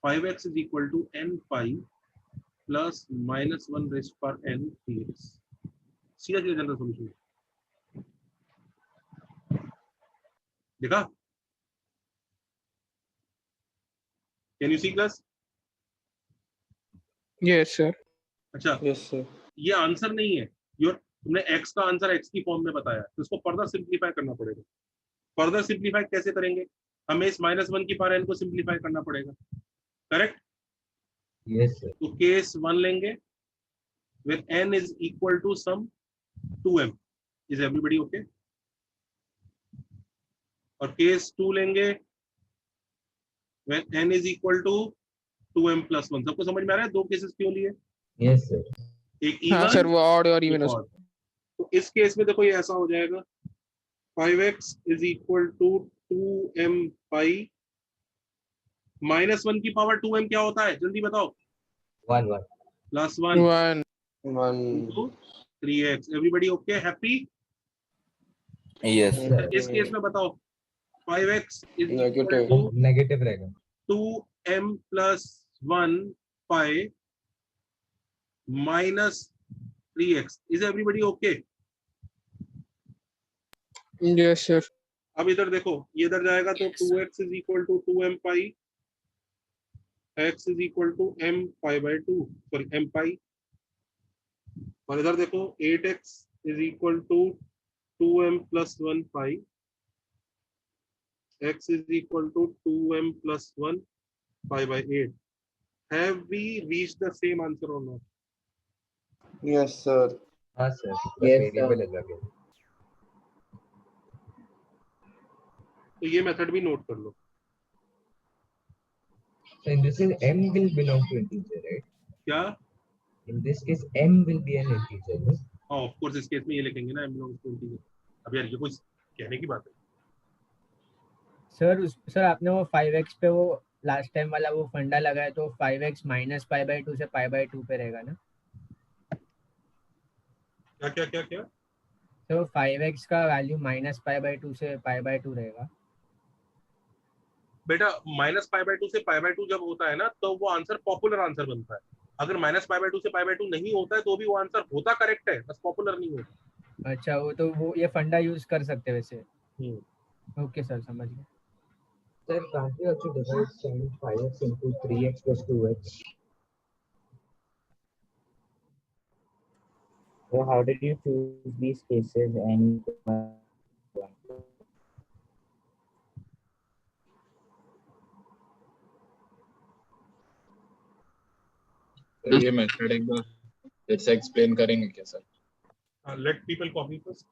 5x is equal to n pi plus minus 1 raised पर n 3x। सीधा सीधा जनरल सॉल्यूशन देखा? Can you see class? Yes sir. अच्छा यस सर। ये आंसर नहीं है। तुमने x का आंसर x की फॉर्म में बताया, तो इसको फर्दर सिंप्लीफाई करना पड़ेगा। फर्दर सिंप्लीफाई कैसे करेंगे? हमें इस -1 की पावर n को सिंप्लीफाई करना पड़ेगा। करेक्ट? Yes sir. तो केस 1 लेंगे with n is equal to some 2m. Is everybody okay? और केस 2 लेंगे when n is equal to 2m plus 1. सबको समझ में आ रहा है दो केसेस क्यों लिए? Yes sir. एक हाँ इवन सर, वो ऑड और इवन। तो इस केस में देखो ये ऐसा हो जाएगा, 5x is equal to 2m pi -1 की पावर 2m क्या होता है जल्दी बताओ? 1 plus 1 into 3x. Everybody okay, happy? Yes इस केस में बताओ 5x is equal negative. to negative रहेगा। 2m plus 1 pi minus 3x. Is everybody okay? Yes sir. अब इधर देखो, ये इधर जाएगा तो 2x is equal to 2m pi, x is equal to m pi by 2, sorry m pi। और इधर देखो 8x is equal to 2m plus 1 pi, x is equal to 2m plus 1 pi by 8. Have we reached the same answer or not? Yes sir. हाँ sir, Yes, variable अलग है। तो ये method भी note कर लो। So in this case, m will belong to integer, right? क्या? In this case, m will be an integer, no? हाँ of course इस केस में ये लिखेंगे ना m belongs to integer। अब यार ये कोई कहने की बात है? सर आपने वो 5x पे वो लास्ट टाइम वाला वो फंडा लगाया, तो 5x माइनस पाई बाई 2 से पाई बाई 2 पे रहेगा ना? क्या? तो 5x का वैल्यू माइनस पाई बाई 2 से पाई बाई 2 रहेगा। बेटा माइनस पाई बाई 2 से पाई बाई 2 जब होता है ना, तो वो आंसर पॉपुलर आंसर बनता है। अगर माइनस पाई बाई 2 से पाई बाई 2 नहीं होता है तो भी वो आंसर होता करेक्ट है, बस पॉपुलर नहीं होता। अच्छा वो ये फंडा यूज कर सकते वैसे। ओके सर, समझ गया। Sir, can't we also divide sin 5x into 3x plus 2x? So how did you choose these cases and ये मेथड एक बार फिर से एक्सप्लेन करेंगे क्या sir? Late people copy first.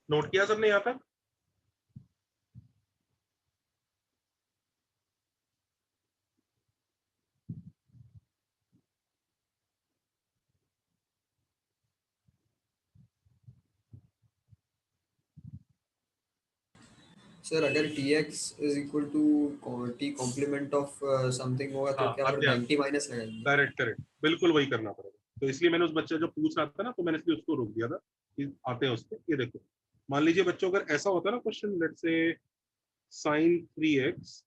Note किया सबने यहाँ तक? सर अगर tx is equal to t complement of something होगा तो क्या फिर 90 माइनस लगाएंगे? करेक्ट करेक्ट, बिल्कुल वही करना पड़ेगा। तो इसलिए मैंने उस बच्चे जो पूछ रहा था ना, तो मैंने इसलिए उसको रोक दिया था कि आते हैं उसके। ये देखो, मान लीजिए बच्चों अगर ऐसा होता है ना question, let's say sin 3x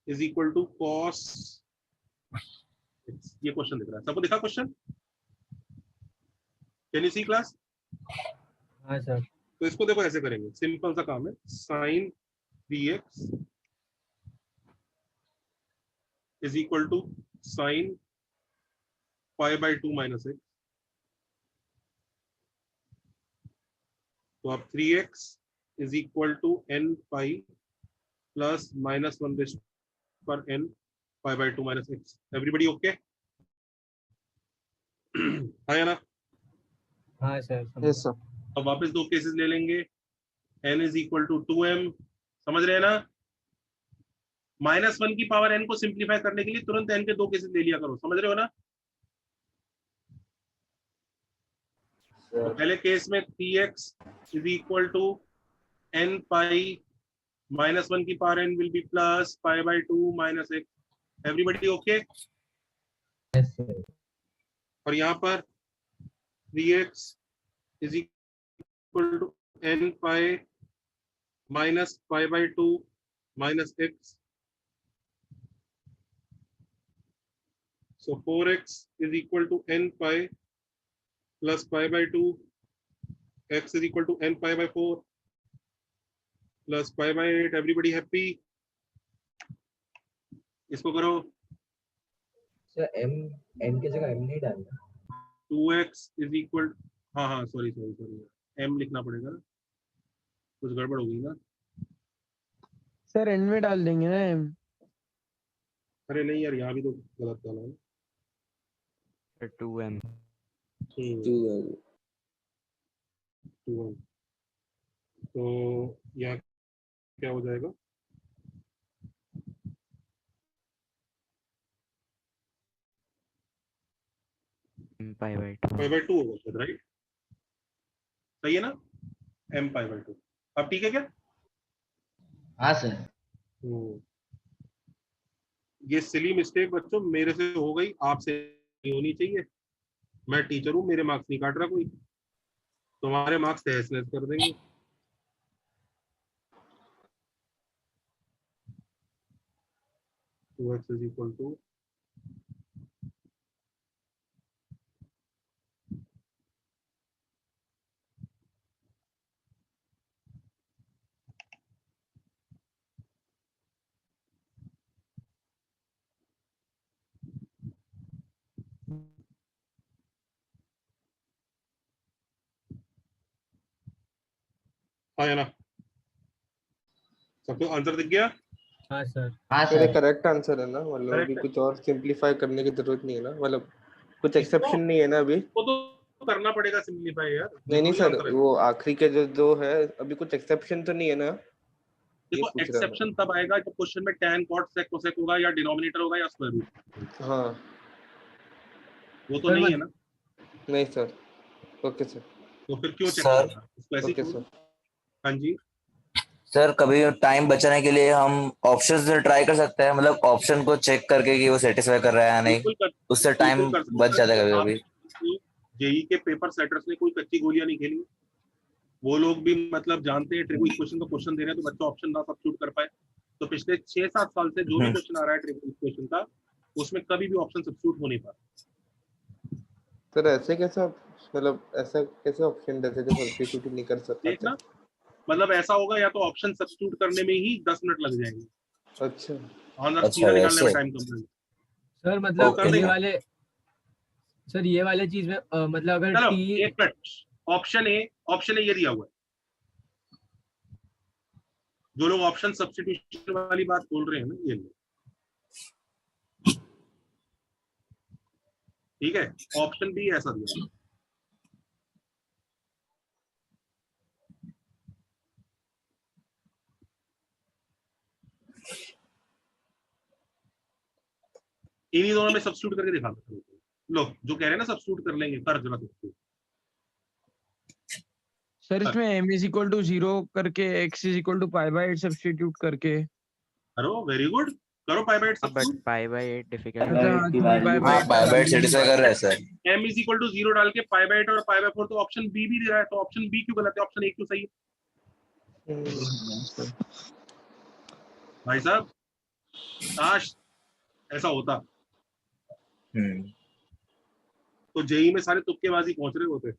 is equal to cos, ये क्वेश्चन दिख रहा है सबको? दिखा question? Can you see class? हाँ सर। तो इसको देखो ऐसे करेंगे, सिंपल सा काम है। sin 3x is equal to sin pi/2 minus x। तो अब 3x is equal to n pi plus -1 पर n pi/2 minus x। Everybody okay? हाँ या ना? हाँ सर। Yes sir. अब वापस दो केसेस ले लेंगे। n is equal to 2m, समझ रहे हैं ना? -1 की पावर n को सिंप्लीफाई करने के लिए तुरंत n के दो केसेस ले लिया करो, समझ रहे हो ना? तो पहले केस में 3x is equal to n pi -1 की power n will be plus pi/2 minus x। Everybody okay? Yes sir. और यहाँ पर 3x is equal to n pi minus pi/2 minus x। So 4x is equal to n pi plus pi/2, x is equal to n pi/4 plus pi/8। Everybody happy? इसको करो। Sir m की जगह m नहीं डालना। 2x is equal, हाँ sorry m लिखना पड़ेगा ना, कुछ गड़बड़ होगी ना। सर एंड में डाल देंगे ना m। अरे नहीं यार, यहाँ भी तो गलत डाला है। 2m। 2m। तो यहाँ क्या हो जाएगा? pi/2 होगा शायद, राइट? सही है ना? m pi/2। अब ठीक है क्या? हाँ सर। ये सिली मिस्टेक बच्चों मेरे से हो गई, आपसे नहीं होनी चाहिए। मैं टीचर हूँ, मेरे मार्क्स नहीं काट रहा कोई, तुम्हारे मार्क्स तहस नहस कर देंगे। Two X is equal to हाँ ना? सबको आंसर दिख गया? हाँ सर। मेरा करेक्ट आंसर है ना, मतलब अभी कुछ और सिंपलीफाई करने की जरूरत नहीं है ना, मतलब कुछ एक्सेप्शन नहीं है ना अभी। वो तो करना पड़ेगा सिंपलीफाई यार। नहीं सर, वो आखिरी के जो दो है अभी कुछ एक्सेप्शन तो नहीं है ना। देखो एक्सेप्शन तब आएगा जब क्वेश्चन में tan cot sec cosec होगा, या डिनोमिनेटर होगा, या स्क्वायर रूट। हाँ वो तो नहीं है ना? नहीं सर। Okay sir. तो फिर क्यों चेक सर? करना? इसको ऐसे ही। हाँ जी सर, कभी टाइम बचाने के लिए हम ऑप्शन से ट्राई कर सकते हैं, मतलब ऑप्शन को चेक करके कि वो सेटिस्फाई कर रहा है या नहीं, उससे टाइम बच जाता है कभी कभी। जेई के पेपर सेटर्स ने कोई कच्ची गोलियां नहीं खेली, वो लोग भी मतलब जानते हैं ट्रिपल इक्वेशन का क्वेश्चन दे रहे हैं तो बच्चा ऑप्शन ना सब्स्टिट्यूट कर पाए। तो पिछले 6-7 साल से जो भी क्वेश्चन आ रहा है ट्रिपल इक्वेशन का, उसमें कभी भी ऑप्शन सब्स्टिट्यूट हो नहीं पाता। सर ऐसे कैसा, मतलब ऐसा कैसे ऑप्शन देते थे सब्स्टिट्यूट नहीं कर सकते? देखना, मतलब ऐसा होगा या तो ऑप्शन सब्स्टिट्यूट करने में ही 10 मिनट लग जाएंगे। अच्छा। ऑनर सीधा निकालने में टाइम कम लगेगा। सर मतलब ये वाले चीज में मतलब अगर चलो टी एक मिनट, ऑप्शन ए ये दिया हुआ है। जो लोग ऑप्शन सब्स्टिट्यूशन वाली बात बोल रहे हैं ना, ये ठीक है, ऑप्शन बी ऐसा दिया। इन्हीं दोनों में सब्स्टिट्यूट करके दिखा दो। लो जो कह रहे हैं ना सब्स्टिट्यूट कर लेंगे, कर जरा सब्स्टिट्यूट। सर इसमें m is equal to 0 करके x is equal to pi by 8 substitute करके। करो, वेरी गुड, करो pi by 8 substitute. Pi by 8 difficult हाँ पाई बाय 8 सेटिस्फाई कर रहा है sir. m is equal to 0 डाल के पाई बाय 8 और पाई बाय 4 तो ऑप्शन बी भी दे रहा है, तो ऑप्शन बी क्यों गलत है, ऑप्शन ए क्यों सही है? भाई साहब काश ऐसा होता तो जेई में सारे तुक्केबाजी पहुंच रहे होते।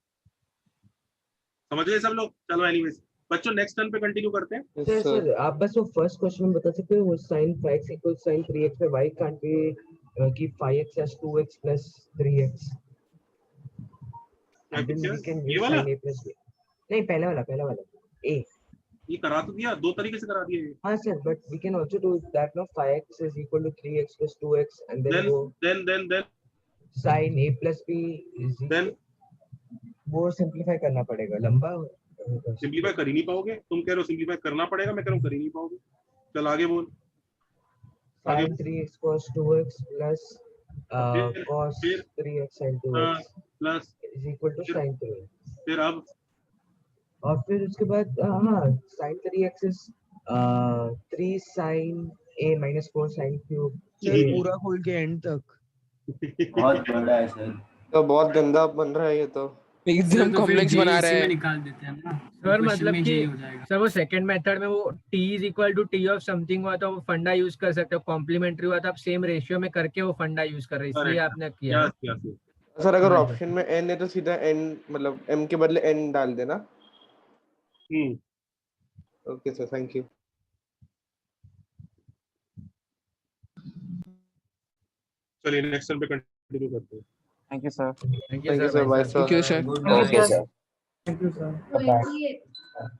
समझ गए सब लोग? चलो एनीवेज बच्चों नेक्स्ट टर्न पे कंटिन्यू करते हैं। सर आप बस वो फर्स्ट क्वेश्चन बता सकते हो, वो sin 5x equals sin 3x पे y can't be keep 5x as 2x plus 3x and then we can ये use वाला? sin a plus b। नहीं पहला वाला a। ये करा तो दिया, दो तरीके से करा दिया ये। हाँ sir, but we can also do that no 5x is equal to 3x plus 2x and then sin a plus b is equal, वो सिंपलीफाई करना पड़ेगा, लंबा सिंपलीफाई कर ही नहीं पाओगे। तुम कह रहे हो सिंपलीफाई करना पड़ेगा, मैं कह रहा हूँ कर ही नहीं पाओगे। चल आगे बोल। sin 3x cos 2x plus cos 3x sin 2x plus is equal to sin 3x। फिर अब और फिर उसके बाद हाँ sin 3x is 3 sin a minus 4 sin cube। Sir पूरा खोल के एंड तक। बहुत बड़ा है सर, तो बहुत गंदा बन रहा है ये तो। एकदम कॉम्प्लेक्स बना रहे हैं। निकाल देते हैं ना सर मतलब कि यही हो जाएगा। सर वो सेकंड मेथड में वो t is equal to T of something हुआ था, वो फंडा यूज कर सकते हो। कॉम्प्लीमेंट्री हुआ था, आप सेम रेशियो में करके वो फंडा यूज कर रहे हैं, इसलिए आपने किया। सर अगर ऑप्शन में n है तो सीधा n मतलब m के बदले n डाल देना। Okay sir, thank you. चलिए नेक्स्ट टर्न पे कंटिन्यू करते हैं। Thank you sir. Thank you sir, bye sir. Thank you sir. Okay sir. Thank you sir। Bye.